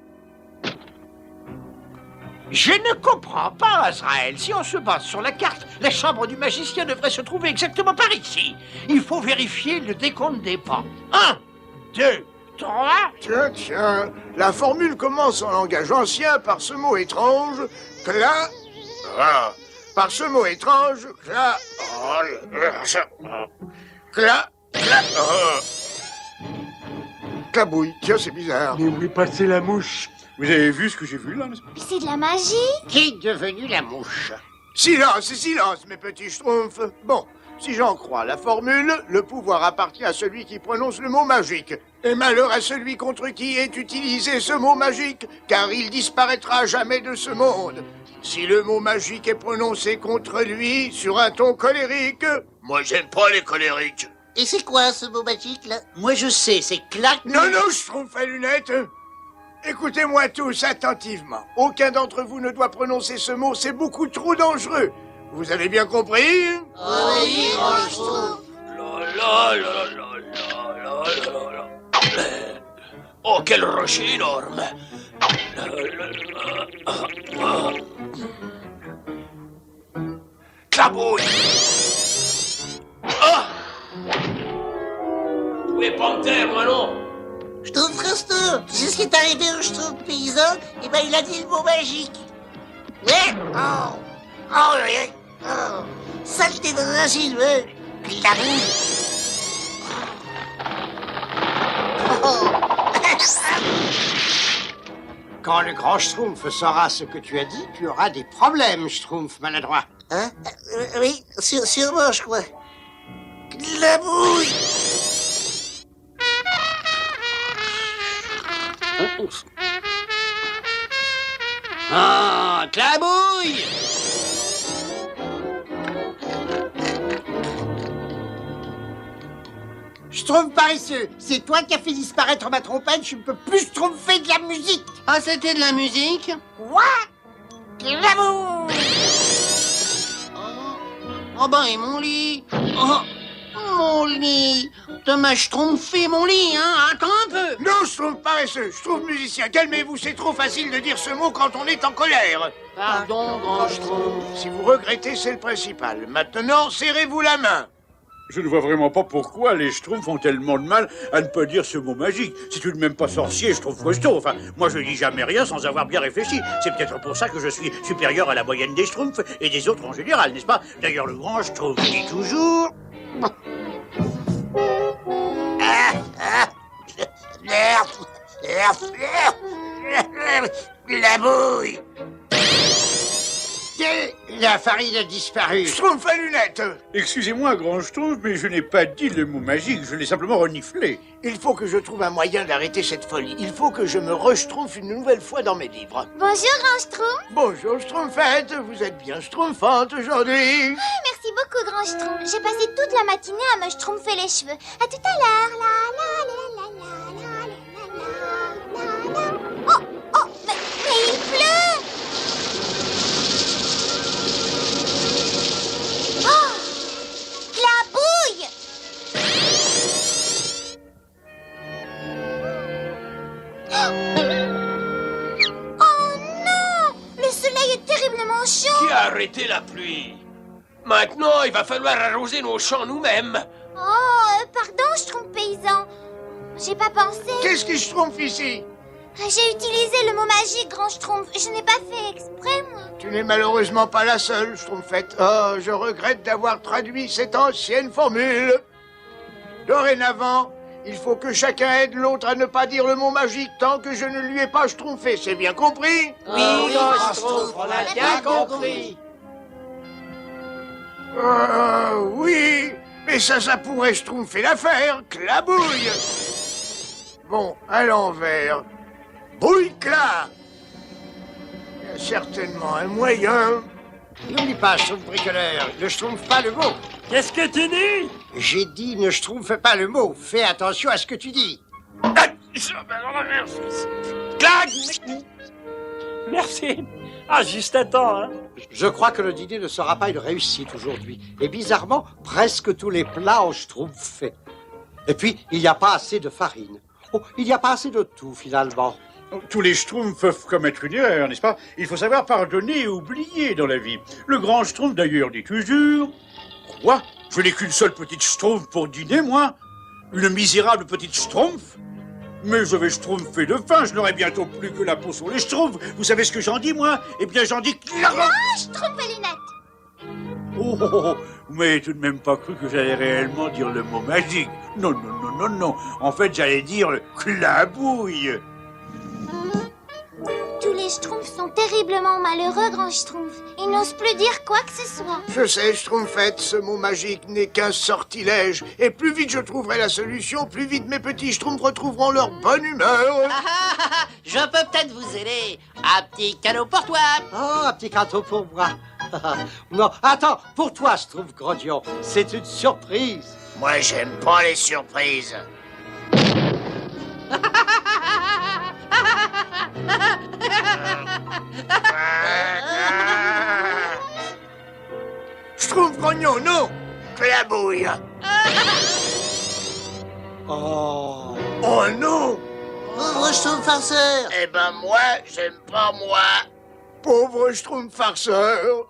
Je ne comprends pas, Azraël. Si on se base sur la carte, la chambre du magicien devrait se trouver exactement par ici. Il faut vérifier le décompte des pas. 1, 2, 3... Tiens, la formule commence en langage ancien par ce mot étrange, cla... Ah. Par ce mot étrange, cla... Cla... Clabouille. Tiens, c'est bizarre. Mais où est passée la mouche? Vous avez vu ce que j'ai vu, là? Mais c'est de la magie. Qui est devenu la mouche? Silence, silence, mes petits schtroumpfs. Bon, si j'en crois la formule, le pouvoir appartient à celui qui prononce le mot magique. Et malheur à celui contre qui est utilisé ce mot magique, car il disparaîtra jamais de ce monde. Si le mot magique est prononcé contre lui, sur un ton colérique... Moi, j'aime pas les colériques. Et c'est quoi, ce mot magique, là? Moi, je sais, c'est clac. Non, schtroumpf à lunettes. Écoutez-moi tous attentivement. Aucun d'entre vous ne doit prononcer ce mot, c'est beaucoup trop dangereux. Vous avez bien compris? Oui, grand Schtroumpf. Oh, quel rocher énorme! Clabouille! Ah! Où est Panthère, moi non? Schtroumpf Castor, tu sais ce qui est arrivé au Schtroumpf paysan? Eh ben, il a dit le mot magique. Ouais. Oh. Saleté de racine, ouais. Clabouille. Quand le grand Schtroumpf saura ce que tu as dit, tu auras des problèmes, Schtroumpf maladroit. Hein? Oui, sûrement, je crois. Clabouille. Ah, clabouille! Schtroumpf paresseux, c'est toi qui as fait disparaître ma trompette, je ne peux plus schtroumpfer de la musique. Ah, c'était de la musique? Quoi? Clabouille. Oh ben, et mon lit? Oh, mon lit! Tu m'as schtroumpfé mon lit, hein? Attends un peu! Non, Schtroumpf paresseux, Schtroumpf musicien, calmez-vous, c'est trop facile de dire ce mot quand on est en colère. Pardon, grand Schtroumpf. Si vous regrettez, c'est le principal. Maintenant, serrez-vous la main. Je ne vois vraiment pas pourquoi les Schtroumpfs ont tellement de mal à ne pas dire ce mot magique. Si tu n'es même pas sorcier, je trouve costaud. Enfin, moi je dis jamais rien sans avoir bien réfléchi. C'est peut-être pour ça que je suis supérieur à la moyenne des Schtroumpfs et des autres en général, n'est-ce pas? D'ailleurs, le grand Schtroumpf dit toujours... La bouille. La farine a disparu. Schtroumpf à lunettes. Excusez-moi, grand Schtroumpf, mais je n'ai pas dit le mot magique, je l'ai simplement reniflé. Il faut que je trouve un moyen d'arrêter cette folie. Il faut que je me re-schtroumpf une nouvelle fois dans mes livres. Bonjour, grand Schtroumpf. Bonjour, Schtroumpfette. Vous êtes bien schtroumpfante aujourd'hui. Merci beaucoup, grand Schtroumpf. J'ai passé toute la matinée à me schtroumpfer les cheveux. À tout à l'heure. Oh, mais il pleut. Oh, la bouille. Oh non, le soleil est terriblement chaud. Qui a arrêté la pluie? Maintenant, il va falloir arroser nos champs nous-mêmes. Oh, pardon, Schtroumpf paysan. J'ai pas pensé. Qu'est-ce qui schtroumpf ici? J'ai utilisé le mot magique, grand Schtroumpf. Je n'ai pas fait exprès, moi. Tu n'es malheureusement pas la seule, Schtroumpfette. Oh, je regrette d'avoir traduit cette ancienne formule. Dorénavant, il faut que chacun aide l'autre à ne pas dire le mot magique tant que je ne lui ai pas schtroumpfé. C'est bien compris? Oui, grand Schtroumpf, on a bien compris. Oui, mais ça pourrait schtroumpfer l'affaire. Clabouille. Bon, à l'envers. Bouille-cla. Il y a certainement un moyen. N'oublie pas, Schtroumpf bricoleur, ne schtroumpf pas le mot. Qu'est-ce que tu dis? J'ai dit ne schtroumpf pas le mot. Fais attention à ce que tu dis. Clac! Merci. Ah, juste à temps, hein. Je crois que le dîner ne sera pas une réussite aujourd'hui. Et bizarrement, presque tous les plats ont schtroumpfé. Et puis, il n'y a pas assez de farine. Oh, il n'y a pas assez de tout, finalement. Tous les Schtroumpfs peuvent commettre une erreur, n'est-ce pas? Il faut savoir pardonner et oublier dans la vie. Le grand Schtroumpf, d'ailleurs, dit toujours... Quoi? Je n'ai qu'une seule petite Schtroumpf pour dîner, moi? Une misérable petite Schtroumpf? Mais je vais schtroumpfer de faim, je n'aurai bientôt plus que la peau sur les Schtroumpfs. Vous savez ce que j'en dis, moi? Eh bien, j'en dis... Schtroumpf à lunettes. Oh, oh, oh, vous m'avez tout de même pas cru que j'allais réellement dire le mot magique. Non, non, non, non, non. En fait, j'allais dire le clabouille. Tous les Schtroumpfs sont terriblement malheureux, grand Schtroumpf. Ils n'osent plus dire quoi que ce soit. Je sais, Schtroumpfette, ce mot magique n'est qu'un sortilège. Et plus vite je trouverai la solution, plus vite mes petits Schtroumpfs retrouveront leur bonne humeur. Je peux peut-être vous aider. Un petit cadeau pour toi. Oh, un petit cadeau pour moi. Non, attends, pour toi, Schtroumpf Grognon. C'est une surprise. Moi, j'aime pas les surprises. Schtroumpf grognon, non. Clabouille. Oh. Oh non. Pauvre Schtroumpf farceur. Eh ben moi, j'aime pas moi. Pauvre Schtroumpf farceur.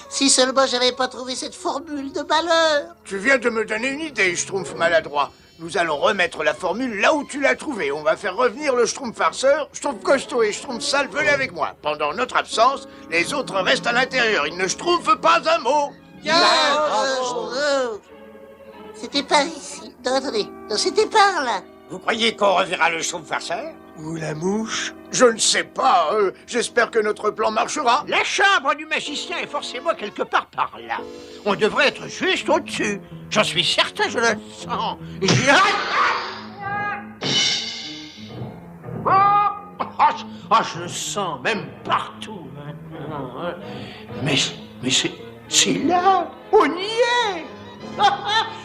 Si seulement j'avais pas trouvé cette formule de malheur. Tu viens de me donner une idée, Schtroumpf maladroit. Nous allons remettre la formule là où tu l'as trouvée. On va faire revenir le Schtroumpf farceur, Schtroumpf costaud et Schtroumpf sale. Venez avec moi. Pendant notre absence, les autres restent à l'intérieur. Ils ne schtroumpfent pas un mot. C'était par ici. Non, attendez. Non, c'était par là. Vous croyez qu'on reverra le Schtroumpf farceur? Ou la mouche? Je ne sais pas. J'espère que notre plan marchera. La chambre du magicien est forcément quelque part par là. On devrait être juste au-dessus. J'en suis certain, je le sens. Je le sens, même partout. Mais c'est là. On y est.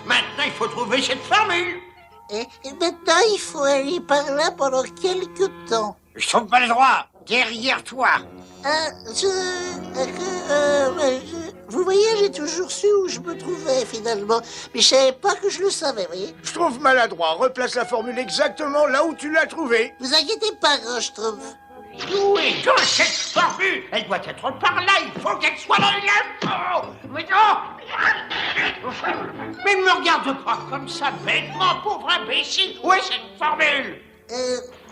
Maintenant, il faut trouver cette formule. Et maintenant, il faut aller par là pendant quelques temps. Je trouve pas le droit. Derrière toi. Vous voyez, j'ai toujours su où je me trouvais, finalement. Mais je savais pas que je le savais, vous voyez. Je trouve maladroit. Replace la formule exactement là où tu l'as trouvée. Vous inquiétez pas, Grand Schtroumpf. Où est donc cette formule? Elle doit être par là, il faut qu'elle soit dans le... Oh, mais non! Mais ne me regarde pas comme ça, bêtement, pauvre imbécile. Où est cette formule?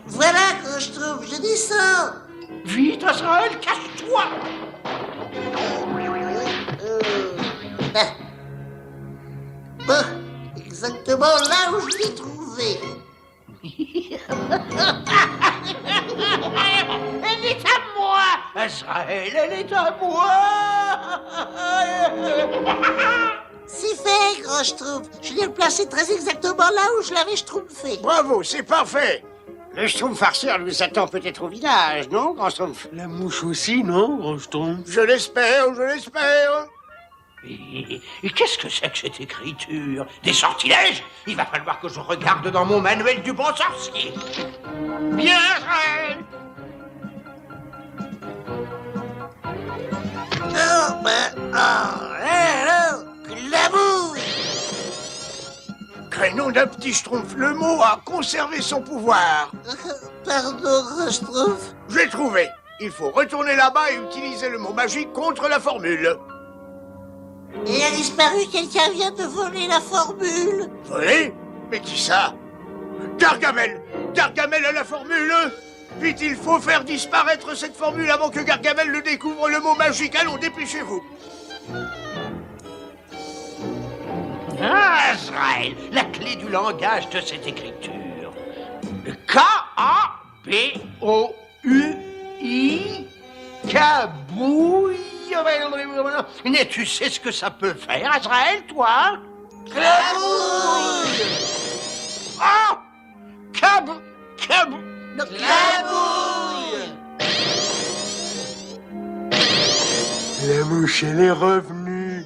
Voilà, Grand Schtroumpf, je descends. Vite, Azraël, cache-toi! Bon, exactement là où je l'ai trouvé. Elle est à moi! Azraël, elle est à moi! C'est fait, Grand Schtroumpf. Je l'ai placé très exactement là où je l'avais schtroumpfé. Bravo, c'est parfait. Le Schtroumpf farceur nous attend peut-être au village, non, Grand Schtroumpf? La mouche aussi, non, Grand Schtroumpf? Je l'espère, je l'espère. Et qu'est-ce que c'est que cette écriture? Des sortilèges? Il va falloir que je regarde dans mon manuel du bon sorcier. Bien, Azraël! Crénom d'un petit Schtroumpf, le mot a conservé son pouvoir. Pardon, Grand Schtroumpf. J'ai trouvé. Il faut retourner là-bas et utiliser le mot magique contre la formule. Il a disparu, quelqu'un vient de voler la formule. Volé? Mais qui ça? Gargamel! Gargamel a la formule! Vite, il faut faire disparaître cette formule avant que Gargamel ne découvre le mot magique. Allons, dépêchez-vous. Ah, Azraël, la clé du langage de cette écriture. K-A-B-O-U-I. Kabouille. Mais tu sais ce que ça peut faire, Azraël, toi? Crabouille! Oh! Crabouille! La mouche, elle est revenue.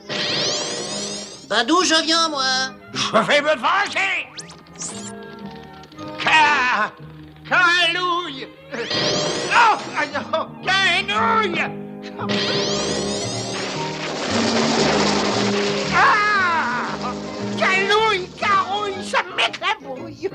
Bah d'où je viens, moi? Je vais me venger! Calouille! Oh! Ah non! Canouille! Ah! Calouille, carouille, ça m'éclabouille!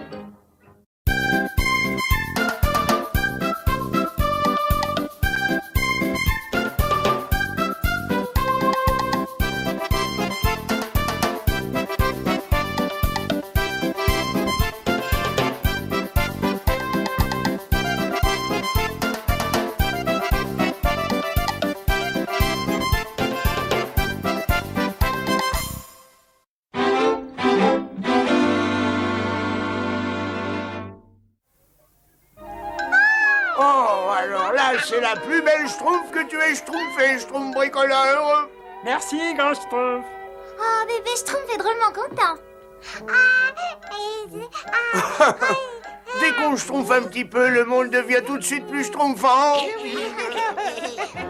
C'est la plus belle Schtroumpf que tu aies schtroumpfée, Schtroumpf bricoleur. Merci, Grand Schtroumpf. Oh, bébé Schtroumpf est drôlement content. Dès qu'on schtroumpfe un petit peu, le monde devient tout de suite plus schtroumpfant.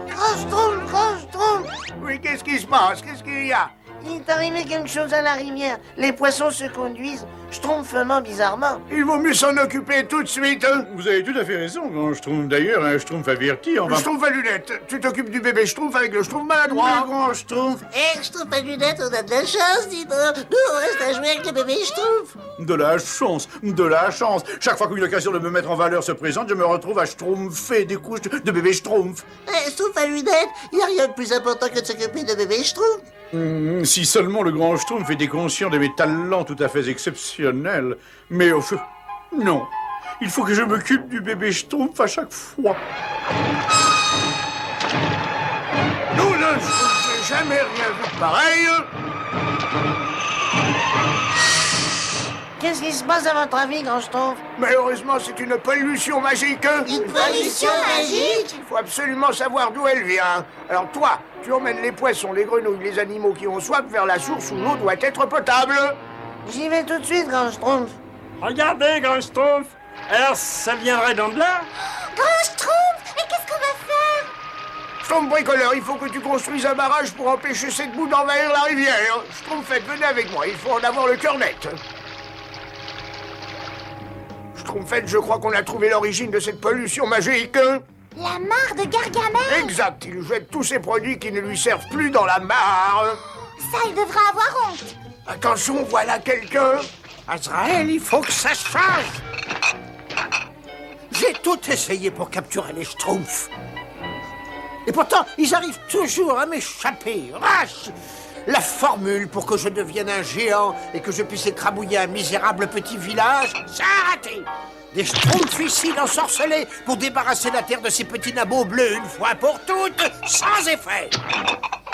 Grand Schtroumpf! Oui, qu'est-ce qui se passe? Qu'est-ce qu'il y a? Il est arrivé quelque chose à la rivière. Les poissons se conduisent schtroumpfement bizarrement. Il vaut mieux s'en occuper tout de suite. Vous avez tout à fait raison, grand Schtroumpf. D'ailleurs, un Schtroumpf averti, on va... Schtroumpf à lunettes. Tu t'occupes du bébé Schtroumpf avec le Schtroumpf maladroit. Le grand Schtroumpf. Schtroumpf à lunettes, on a de la chance, dis donc. Nous, on reste à jouer avec le bébé Schtroumpf. De la chance, de la chance. Chaque fois qu'une occasion de me mettre en valeur se présente, je me retrouve à schtroumpfer des couches de bébé Schtroumpf. Schtroumpf à lunettes, il n'y a rien de plus important que de s'occuper de bébé Schtroumpf. Si seulement le grand Schtroumpf était conscient de mes talents tout à fait exceptionnels. Mais au fait, non. Il faut que je m'occupe du bébé Schtroumpf à chaque fois. Nous, le Schtroumpf, j'ai jamais rien vu de pareil. Qu'est-ce qui se passe à votre avis, Grand Schtroumpf? Malheureusement, c'est une pollution magique. Une pollution magique? Il faut absolument savoir d'où elle vient. Alors toi, tu emmènes les poissons, les grenouilles, les animaux qui ont soif vers la source où l'eau doit être potable. J'y vais tout de suite, Grand Schtroumpf. Regardez, Grand Schtroumpf. Alors, ça viendrait d'en de là? Grand Schtroumpf, mais qu'est-ce qu'on va faire? Schtroumpf bricoleur, il faut que tu construises un barrage pour empêcher cette boue d'envahir la rivière. Schtroumpfette, venez avec moi, il faut en avoir le cœur net. Schtroumpfette, je crois qu'on a trouvé l'origine de cette pollution magique. La mare de Gargamel. Exact, il jette tous ses produits qui ne lui servent plus dans la mare. Ça, il devra avoir honte. Attention, voilà quelqu'un. Azraël, il faut que ça se change. J'ai tout essayé pour capturer les Schtroumpfs. Et pourtant, ils arrivent toujours à m'échapper. Rache! La formule pour que je devienne un géant et que je puisse écrabouiller un misérable petit village, ça a raté. Des Schtroumpficides ensorcelés pour débarrasser la terre de ces petits nabots bleus une fois pour toutes, sans effet.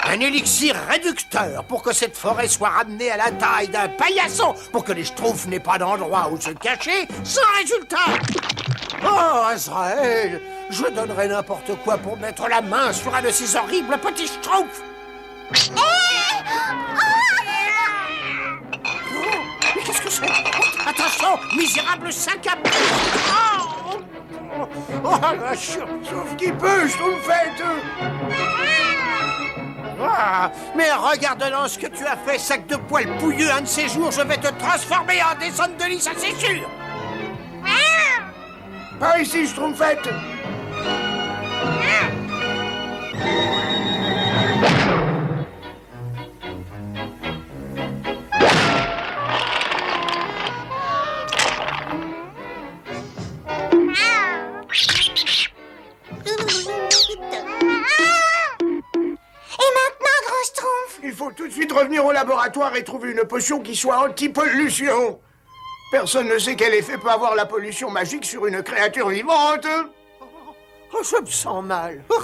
Un élixir réducteur pour que cette forêt soit ramenée à la taille d'un paillasson, pour que les Schtroumpfs n'aient pas d'endroit où se cacher, sans résultat. Oh, Azraël, je donnerais n'importe quoi pour mettre la main sur un de ces horribles petits Schtroumpfs. Oh, mais qu'est-ce que c'est? Oh, attention, misérable sac à dos. Oh, la Sauf qu'il peut, Schtroumpfette. Ah, mais regarde-le ce que tu as fait, sac de poils pouilleux. Un de ces jours, je vais te transformer en descente de lit, ça c'est sûr. Pas ici, Schtroumpfette. Il faut tout de suite revenir au laboratoire et trouver une potion qui soit anti-pollution. Personne ne sait quel effet peut avoir la pollution magique sur une créature vivante. Oh, je me sens mal. Oh,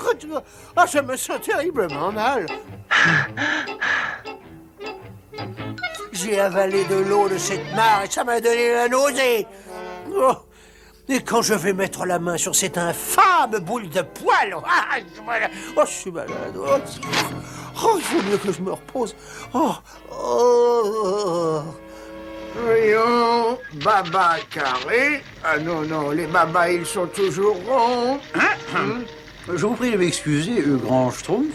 je me sens terriblement mal. J'ai avalé de l'eau de cette mare et ça m'a donné la nausée. Oh. Et quand je vais mettre la main sur cette infâme boule de poils, je suis malade. Oh, il faut mieux que je me repose. Voyons, baba carré. Ah non, les babas, ils sont toujours ronds. Je vous prie de m'excuser, grand Schtroumpf.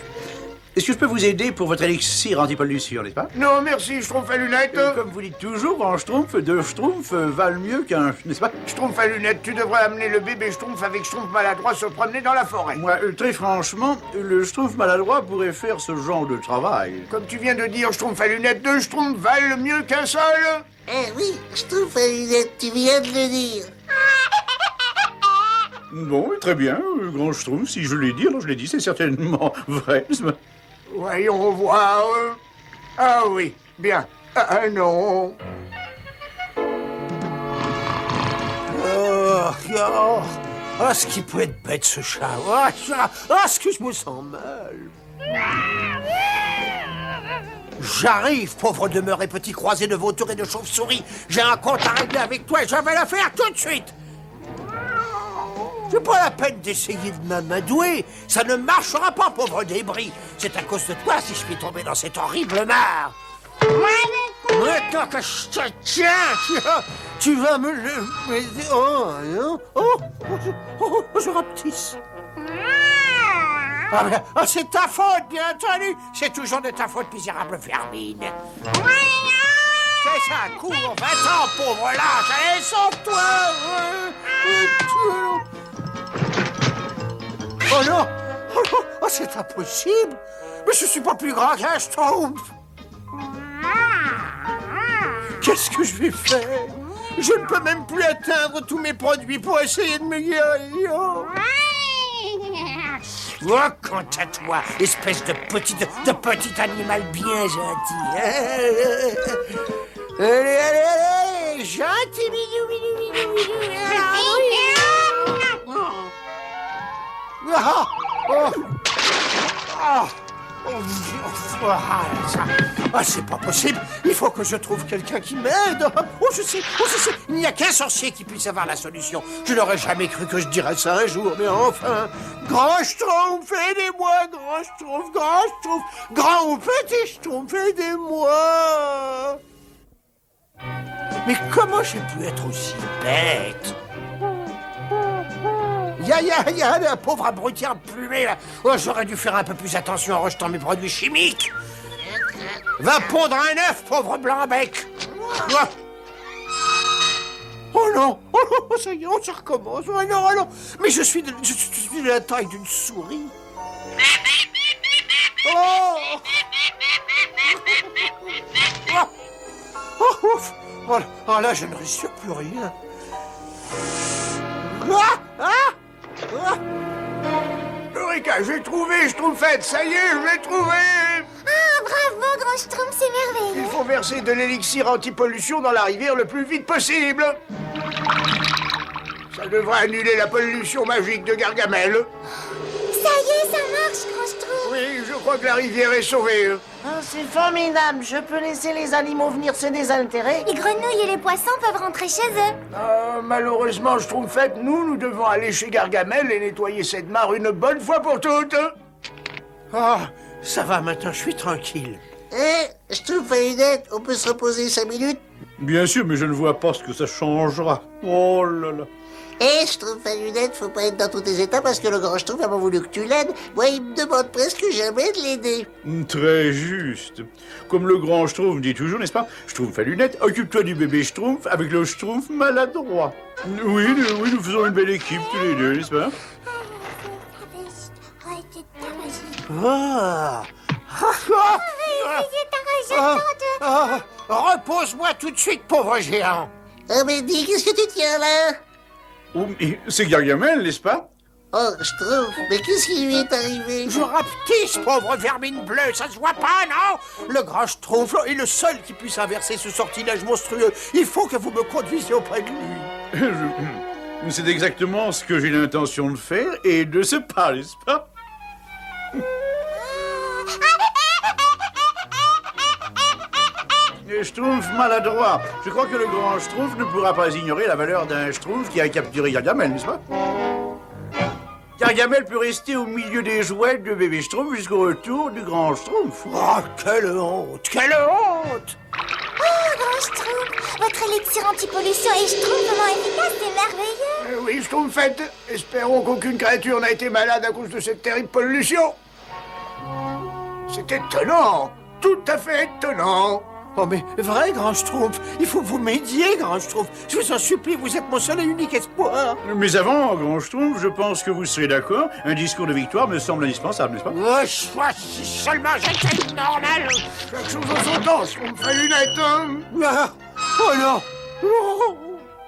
Est-ce que je peux vous aider pour votre élixir anti-pollution, n'est-ce pas? Non, merci, Schtroumpf à lunettes. Comme vous dites toujours, grand Schtroumpf, deux Schtroumpfs valent mieux qu'un, n'est-ce pas? Schtroumpf à lunettes, tu devrais amener le bébé Schtroumpf avec Schtroumpf maladroit se promener dans la forêt. Moi, très franchement, le Schtroumpf maladroit pourrait faire ce genre de travail. Comme tu viens de dire, Schtroumpf à lunettes, deux Schtroumpfs valent mieux qu'un seul. Eh oui, Schtroumpf à lunettes, tu viens de le dire. Bon, très bien, grand Schtroumpf, si je l'ai dit, alors je l'ai dit, c'est certainement vrai. Voyons voir. Ah oui, bien. Ah non. Ce qui peut être bête, ce chat. Ce que je me sens mal. J'arrive, pauvre demeuré petit croisé de vautours et de chauves-souris. J'ai un compte à régler avec toi et je vais la faire tout de suite. C'est pas la peine d'essayer de m'amadouer. Ça ne marchera pas, pauvre débris. C'est à cause de toi si je suis tombé dans cette horrible mare. Maintenant que je te tiens, tu vas me le... je rapetisse. C'est ta faute, bien entendu. C'est toujours de ta faute, misérable vermine. C'est ça, cours, va-t'en, pauvre lâche. Allez, sauve-toi. Oh non! Oh, c'est impossible! Mais je suis pas plus grand qu'un Schtroumpf! Qu'est-ce que je vais faire? Je ne peux même plus atteindre tous mes produits pour essayer de me guérir! Oh, quant à toi, espèce de petit animal bien gentil! Allez, gentil, bidou! C'est pas possible. Il faut que je trouve quelqu'un qui m'aide. Je sais. Il n'y a qu'un sorcier qui puisse avoir la solution. Je n'aurais jamais cru que je dirais ça un jour, mais enfin. Grand Schtroumpf, aidez-moi, grand Schtroumpf. Grand ou petit Schtroumpf, aidez-moi. Mais comment j'ai pu être aussi bête? Ya, un pauvre abruti emplumé, là. Oh, j'aurais dû faire un peu plus attention en rejetant mes produits chimiques. Va pondre un œuf, pauvre blanc-bec. Oh non, oh, ça y est, ça recommence. Oh non, oh non. Mais je suis de la taille d'une souris. Oh, oh, ouf. Oh là, je ne respire plus rien. Eureka, j'ai trouvé Schtroumpfette, ça y est, je l'ai trouvé. Ah, bravo, Grand Schtroumpf, c'est merveilleux. Il faut verser de l'élixir anti-pollution dans la rivière le plus vite possible. Ça devrait annuler la pollution magique de Gargamel. Ça y est, ça marche, Grand Schtroumpf. Oui, je crois que la rivière est sauvée. Ah, c'est formidable. Je peux laisser les animaux venir se désaltérer. Les grenouilles et les poissons peuvent rentrer chez eux. Malheureusement, Schtroumpfette, nous devons aller chez Gargamel et nettoyer cette mare une bonne fois pour toutes. Ah, ça va maintenant, je suis tranquille. Schtroumpf à lunettes, on peut se reposer 5 minutes? Bien sûr, mais je ne vois pas ce que ça changera. Oh là là. Schtroumpf à lunettes, faut pas être dans tous tes états parce que le grand Schtroumpf a pas voulu que tu l'aides. Moi, il me demande presque jamais de l'aider. Très juste. Comme le grand Schtroumpf dit toujours, n'est-ce pas? Schtroumpf à lunettes, occupe-toi du bébé Schtroumpf avec le Schtroumpf maladroit. Oui, nous faisons une belle équipe tous les deux, n'est-ce pas? Repose-moi tout de suite, pauvre géant. Oh, mais dis, qu'est-ce que tu tiens là? Oh, c'est Gargamel, n'est-ce pas? Oh, Schtroumpf, mais qu'est-ce qui lui est arrivé? Je rapetisse, pauvre vermine bleue, ça se voit pas, non? Le grand Schtroumpf est le seul qui puisse inverser ce sortilège monstrueux. Il faut que vous me conduisiez auprès de lui. C'est exactement ce que j'ai l'intention de faire et de ce pas, n'est-ce pas? Schtroumpf maladroit. Je crois que le grand Schtroumpf ne pourra pas ignorer la valeur d'un Schtroumpf qui a capturé Gargamel, n'est-ce pas? Gargamel peut rester au milieu des jouets de bébé Schtroumpf jusqu'au retour du grand Schtroumpf. Oh, quelle honte! Quelle honte! Oh, Grand Schtroumpf, votre élixir anti-pollution est schtroumpfement efficace, c'est merveilleux. Oui, Schtroumpfette, espérons qu'aucune créature n'a été malade à cause de cette terrible pollution. C'est étonnant, tout à fait étonnant. Oh mais vrai, Grand Schtroumpf, il faut que vous m'aidiez, Grand Schtroumpf. Je vous en supplie, vous êtes mon seul et unique espoir. Mais avant, grand Schtroumpf, je pense que vous serez d'accord. Un discours de victoire me semble indispensable, n'est-ce pas? Si seulement j'étais normal. Quelque chose en son temps, Schtroumpf à lunettes, hein? Oh non.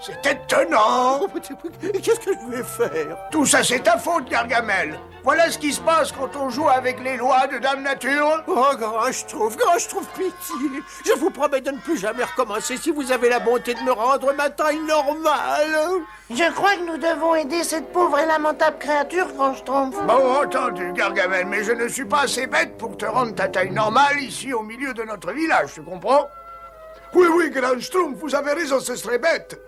C'est étonnant. Qu'est-ce que je vais faire? Tout ça, c'est ta faute, Gargamel. Voilà ce qui se passe quand on joue avec les lois de Dame Nature. Oh, Grand Schtroumpf, pitié. Je vous promets de ne plus jamais recommencer si vous avez la bonté de me rendre ma taille normale. Je crois que nous devons aider cette pauvre et lamentable créature, Grand Schtroumpf. Bon, entendu, Gargamel, mais je ne suis pas assez bête pour te rendre ta taille normale ici au milieu de notre village, tu comprends? Oui, Grand Schtroumpf, vous avez raison, ce serait bête.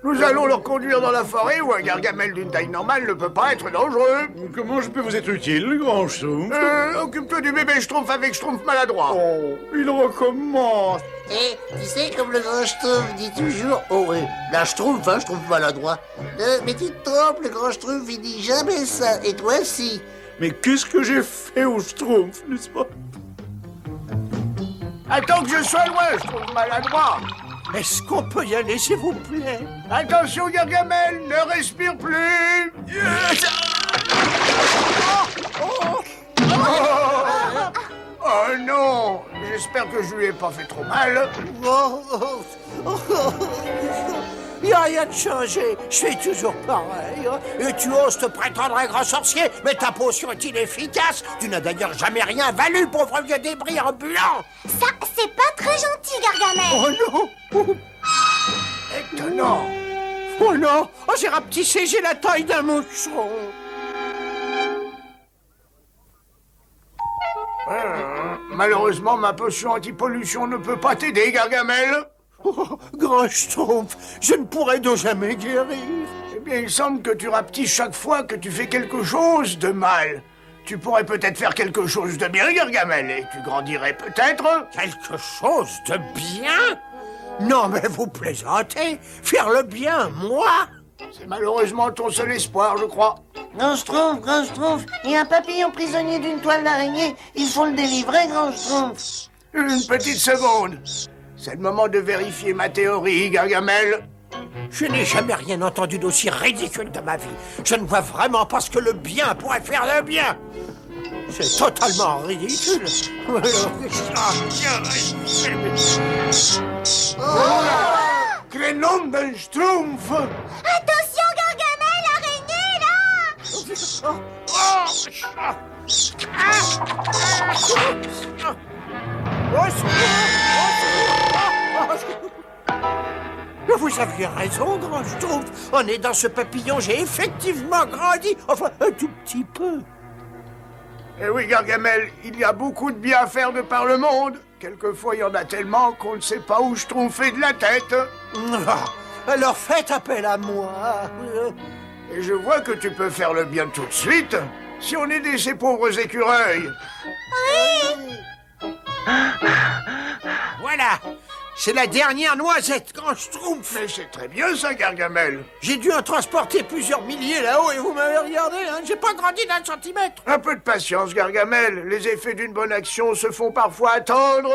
Nous allons leur conduire dans la forêt où un Gargamel d'une taille normale ne peut pas être dangereux. Comment je peux vous être utile, grand Schtroumpf? Occupe-toi du bébé Schtroumpf avec Schtroumpf maladroit. Oh, il recommence. Tu sais, comme le grand Schtroumpf dit toujours... Oh oui, la Schtroumpf, hein, Schtroumpf maladroit. Mais tu te trompes, le grand Schtroumpf, il dit jamais ça. Et toi, si. Mais qu'est-ce que j'ai fait au Schtroumpf, n'est-ce pas? Attends que je sois loin, Schtroumpf maladroit. Est-ce qu'on peut y aller, s'il vous plaît? Attention, Gargamel, ne respire plus. Oh non! J'espère que je lui ai pas fait trop mal. Il n'y a rien de changé. Je suis toujours pareil. Et tu oses te prétendre un grand sorcier, mais ta potion est inefficace. Tu n'as d'ailleurs jamais rien valu, pauvre vieux débris ambulant. Ça, c'est pas très gentil, Gargamel. Oh non! Étonnant. Oh non! Oh, j'ai rapetissé, j'ai la taille d'un moucheron. Malheureusement, ma potion anti-pollution ne peut pas t'aider, Gargamel. Oh, grand Schtroumpf, je ne pourrai donc jamais guérir. Eh bien, il semble que tu rapetisses chaque fois que tu fais quelque chose de mal. Tu pourrais peut-être faire quelque chose de bien, Gargamel, et tu grandirais peut-être. Quelque chose de bien? Non, mais vous plaisantez. Faire le bien, moi? C'est malheureusement ton seul espoir, je crois. Grand Schtroumpf, il y a un papillon prisonnier d'une toile d'araignée. Il faut le délivrer, Grand Schtroumpf. Une petite seconde. C'est le moment de vérifier ma théorie, Gargamel. Je n'ai jamais rien entendu d'aussi ridicule de ma vie. Je ne vois vraiment pas ce que le bien pourrait faire le bien. C'est totalement ridicule. Grenom d'un Schtroumpf! Attention, Gargamel, araignée, là! Vous aviez raison, grand Schtroumpf. En aidant ce papillon, j'ai effectivement grandi. Enfin, un tout petit peu. Eh oui, Gargamel, il y a beaucoup de bien à faire de par le monde. Quelquefois, il y en a tellement qu'on ne sait pas où Schtroumpfer de la tête. Alors faites appel à moi. Et je vois que tu peux faire le bien tout de suite, si on aidait ces pauvres écureuils. Oui. Voilà. C'est la dernière noisette, grand Schtroumpf. Mais c'est très bien ça, Gargamel. J'ai dû en transporter plusieurs milliers là-haut et vous m'avez regardé, hein. J'ai pas grandi d'un centimètre. Un peu de patience, Gargamel. Les effets d'une bonne action se font parfois attendre.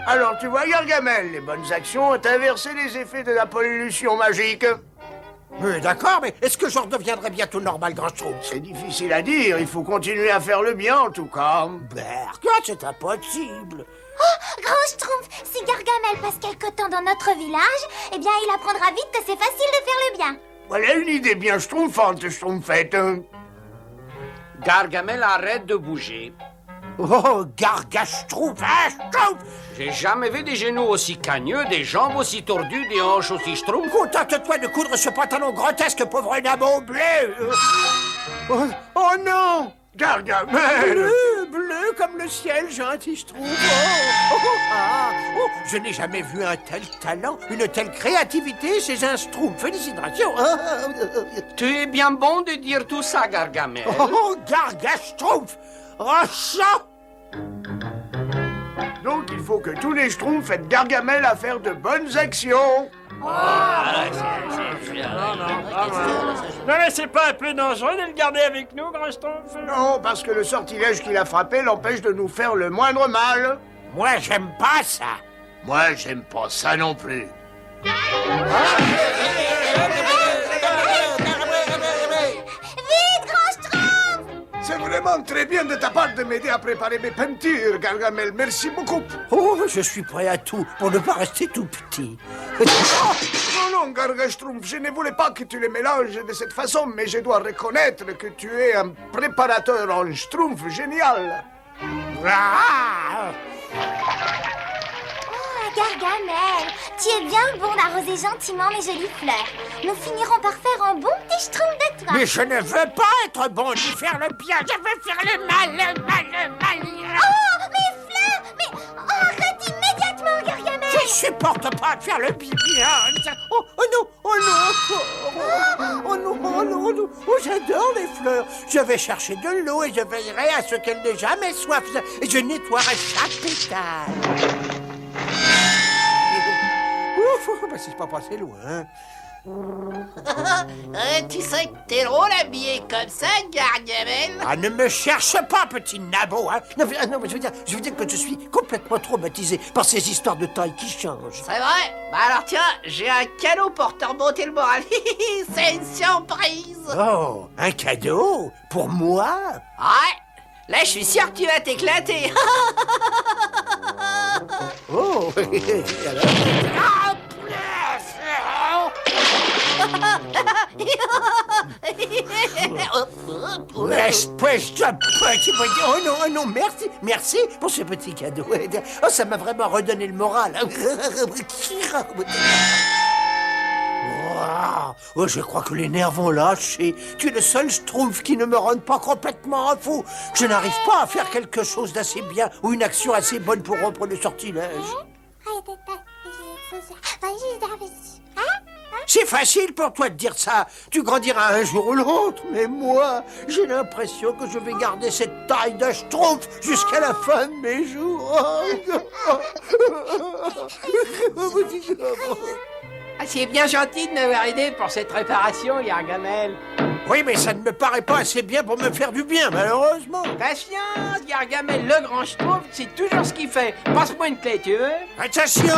Alors, tu vois, Gargamel, les bonnes actions ont inversé les effets de la pollution magique. D'accord, mais est-ce que je redeviendrai bientôt normal, grand Schtroumpf? C'est difficile à dire, il faut continuer à faire le bien, en tout cas. C'est impossible. Oh, grand Schtroumpf, si Gargamel passe quelque temps dans notre village, eh bien, il apprendra vite que c'est facile de faire le bien. Voilà une idée bien schtroumpfante, Schtroumpfette. Gargamel, arrête de bouger. Oh, Gargaschtroumpf, Schtroumpf! J'ai jamais vu des genoux aussi cagneux, des jambes aussi tordues, des hanches aussi schtroumpf. Contente-toi de coudre ce pantalon grotesque, pauvre nabo bleu. Oh non! Gargamel! Bleu comme le ciel, gentil Schtroumpf. Je n'ai jamais vu un tel talent, une telle créativité chez un Schtroumpf. Félicitations. Tu es bien bon de dire tout ça, Gargamel. Oh, Gargaschtroumpf! Oh, ça! Donc il faut que tous les Schtroumpfs aident Gargamel à faire de bonnes actions. Non, mais c'est pas un peu dangereux de le garder avec nous, grand Schtroumpf? Non, parce que le sortilège qui l'a frappé l'empêche de nous faire le moindre mal. Moi, j'aime pas ça. Moi, j'aime pas ça non plus. C'est vraiment très bien de ta part de m'aider à préparer mes peintures, Gargamel. Merci beaucoup. Oh, je suis prêt à tout pour ne pas rester tout petit. Non, Gargaschtroumpf, je ne voulais pas que tu les mélanges de cette façon, mais je dois reconnaître que tu es un préparateur en schtroumpf génial. Gargamel, tu es bien bon d'arroser gentiment mes jolies fleurs. Nous finirons par faire un bon petit schtroumpf de toi. Mais je ne veux pas être bon ni faire le bien, je veux faire le mal, le mal, le mal. Oh, mes fleurs! Mais arrête immédiatement, Gargamel! Je supporte pas de faire le bien. Oh non, oh non, oh non, oh non, oh non, oh j'adore les fleurs. Je vais chercher de l'eau et je veillerai à ce qu'elles n'aient jamais soif. Et je nettoierai chaque pétale. Ouf, bah c'est pas passé loin. Tu sais que t'es drôle habillé comme ça, Gargamel. Ah, ne me cherche pas, petit nabo, hein. Non, mais je veux dire que je suis complètement traumatisé par ces histoires de taille qui changent. C'est vrai? Bah alors tiens, j'ai un cadeau pour te remonter le moral. C'est une surprise. Oh, un cadeau? Pour moi? Ouais. Là, je suis sûr que tu vas t'éclater. Oh, espèce de petit... Oh non, merci pour ce petit cadeau. Oh, ça m'a vraiment redonné le moral. Oh, je crois que les nerfs vont lâcher. Tu es le seul Schtroumpf qui ne me rende pas complètement fou. Je n'arrive pas à faire quelque chose d'assez bien ou une action assez bonne pour rompre le sortilège. C'est facile pour toi de dire ça. Tu grandiras un jour ou l'autre. Mais moi, j'ai l'impression que je vais garder cette taille de Schtroumpf jusqu'à la fin de mes jours. C'est bien gentil de m'avoir aidé pour cette réparation, Gargamel. Oui, mais ça ne me paraît pas assez bien pour me faire du bien, malheureusement. Patience, Gargamel, le grand schtroumpf, c'est toujours ce qu'il fait. Passe-moi une clé, tu veux? Attention!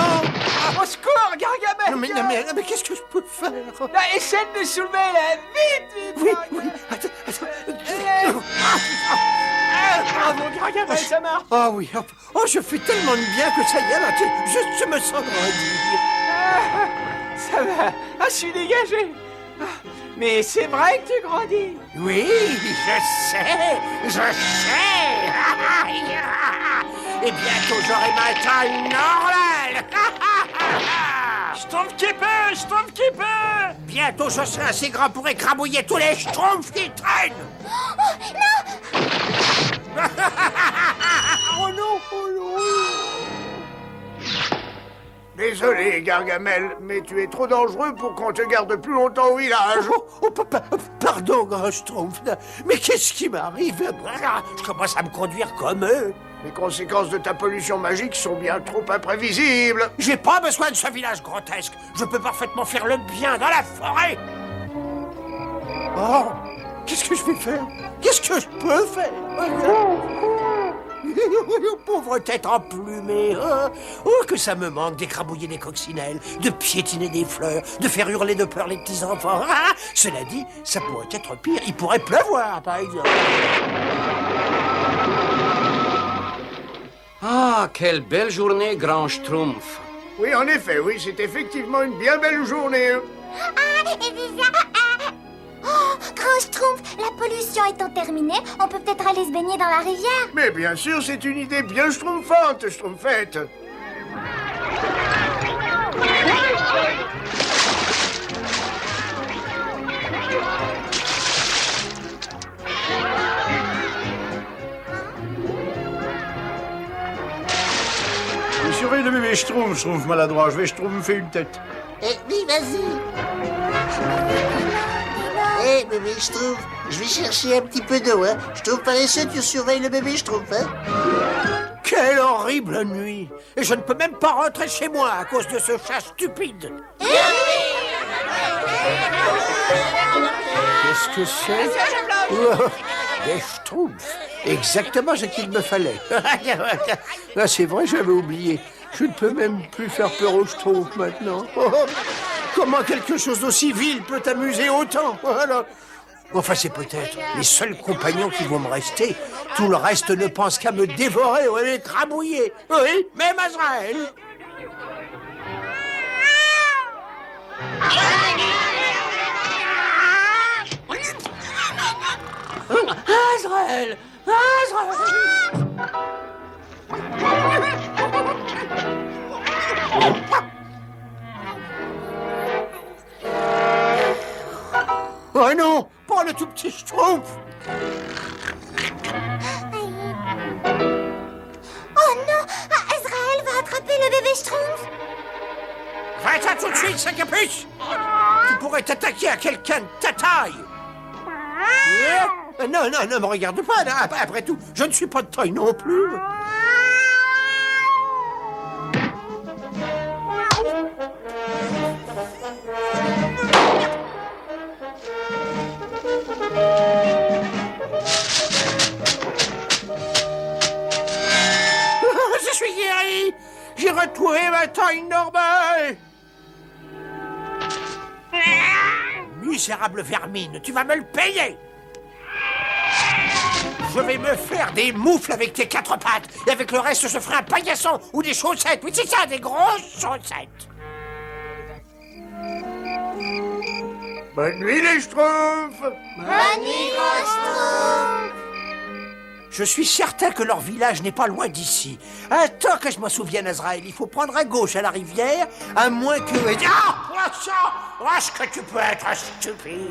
Au secours, Gargamel! Non mais qu'est-ce que je peux faire? Là, essaie de le soulever, là! Vite! Oui. Attends. Bravo, Gargamel, ça marche! Ah oui, oh, je fais tellement de bien que ça y est, là, je me sens grandir. Ça va. Ah, je suis dégagé. Mais c'est vrai que tu grandis. Oui, je sais. Et bientôt j'aurai ma taille normale. Schtroumpf-keeper! Bientôt je serai assez grand pour écrabouiller tous les schtroumpfs qui traînent. Oh non! Désolé, Gargamel, mais tu es trop dangereux pour qu'on te garde plus longtemps au village. Pardon, grand schtroumpf, mais qu'est-ce qui m'arrive? Je commence à me conduire comme eux. Les conséquences de ta pollution magique sont bien trop imprévisibles. J'ai pas besoin de ce village grotesque. Je peux parfaitement faire le bien dans la forêt. Oh, qu'est-ce que je vais faire? Qu'est-ce que je peux faire? Pauvre tête emplumée. Oh, que ça me manque d'écrabouiller des coccinelles, de piétiner des fleurs, de faire hurler de peur les petits-enfants. Cela dit, ça pourrait être pire. Il pourrait pleuvoir, par exemple. Ah, quelle belle journée, grand Schtroumpf. Oui, en effet, oui, c'est effectivement une bien belle journée. Oh, grand Schtroumpf, la pollution étant terminée, on peut peut-être aller se baigner dans la rivière. Mais bien sûr, c'est une idée bien schtroumpfante, schtroumpfette. Je surveille le bébé Schtroumpf maladroit. Je vais schtroumpfer une tête. Oui, vas-y. Hé, bébé Schtroumpf, je vais chercher un petit peu d'eau, hein. Je trouve paresseux, tu surveilles le bébé Schtroumpf, hein. Quelle horrible nuit. Et je ne peux même pas rentrer chez moi à cause de ce chat stupide. Qu'est-ce que c'est? Des Schtroumpfs. Exactement ce qu'il me fallait. Là, c'est vrai, j'avais oublié. Je ne peux même plus faire peur aux Schtroumpfs maintenant. Comment quelque chose d'aussi vil peut t'amuser autant? Voilà. Enfin, c'est peut-être les seuls compagnons qui vont me rester. Tout le reste ne pense qu'à me dévorer ou à m'écrabouiller. Oui, même Azraël. Azraël! Oh non, pas le tout petit Schtroumpf. Oh non, Azraël va attraper le bébé Schtroumpf. Va-t'en tout de suite, sa capuche. Tu pourrais t'attaquer à quelqu'un de ta taille. Non, ne me regarde pas, là. Après tout, je ne suis pas de taille non plus. Je suis guéri. J'ai retrouvé ma taille normale. Misérable vermine, tu vas me le payer. Je vais me faire des moufles avec tes 4 pattes. Et avec le reste, je ferai un paillasson ou des chaussettes. Oui, c'est ça, des grosses chaussettes. Bonne nuit, les Schtroumpfs. Bonne nuit, grand Schtroumpf. Je suis certain que leur village n'est pas loin d'ici. Attends que je m'en souvienne, Azraël. Il faut prendre à gauche à la rivière, à moins que... Ah, poisson! Oh, est-ce que tu peux être stupide?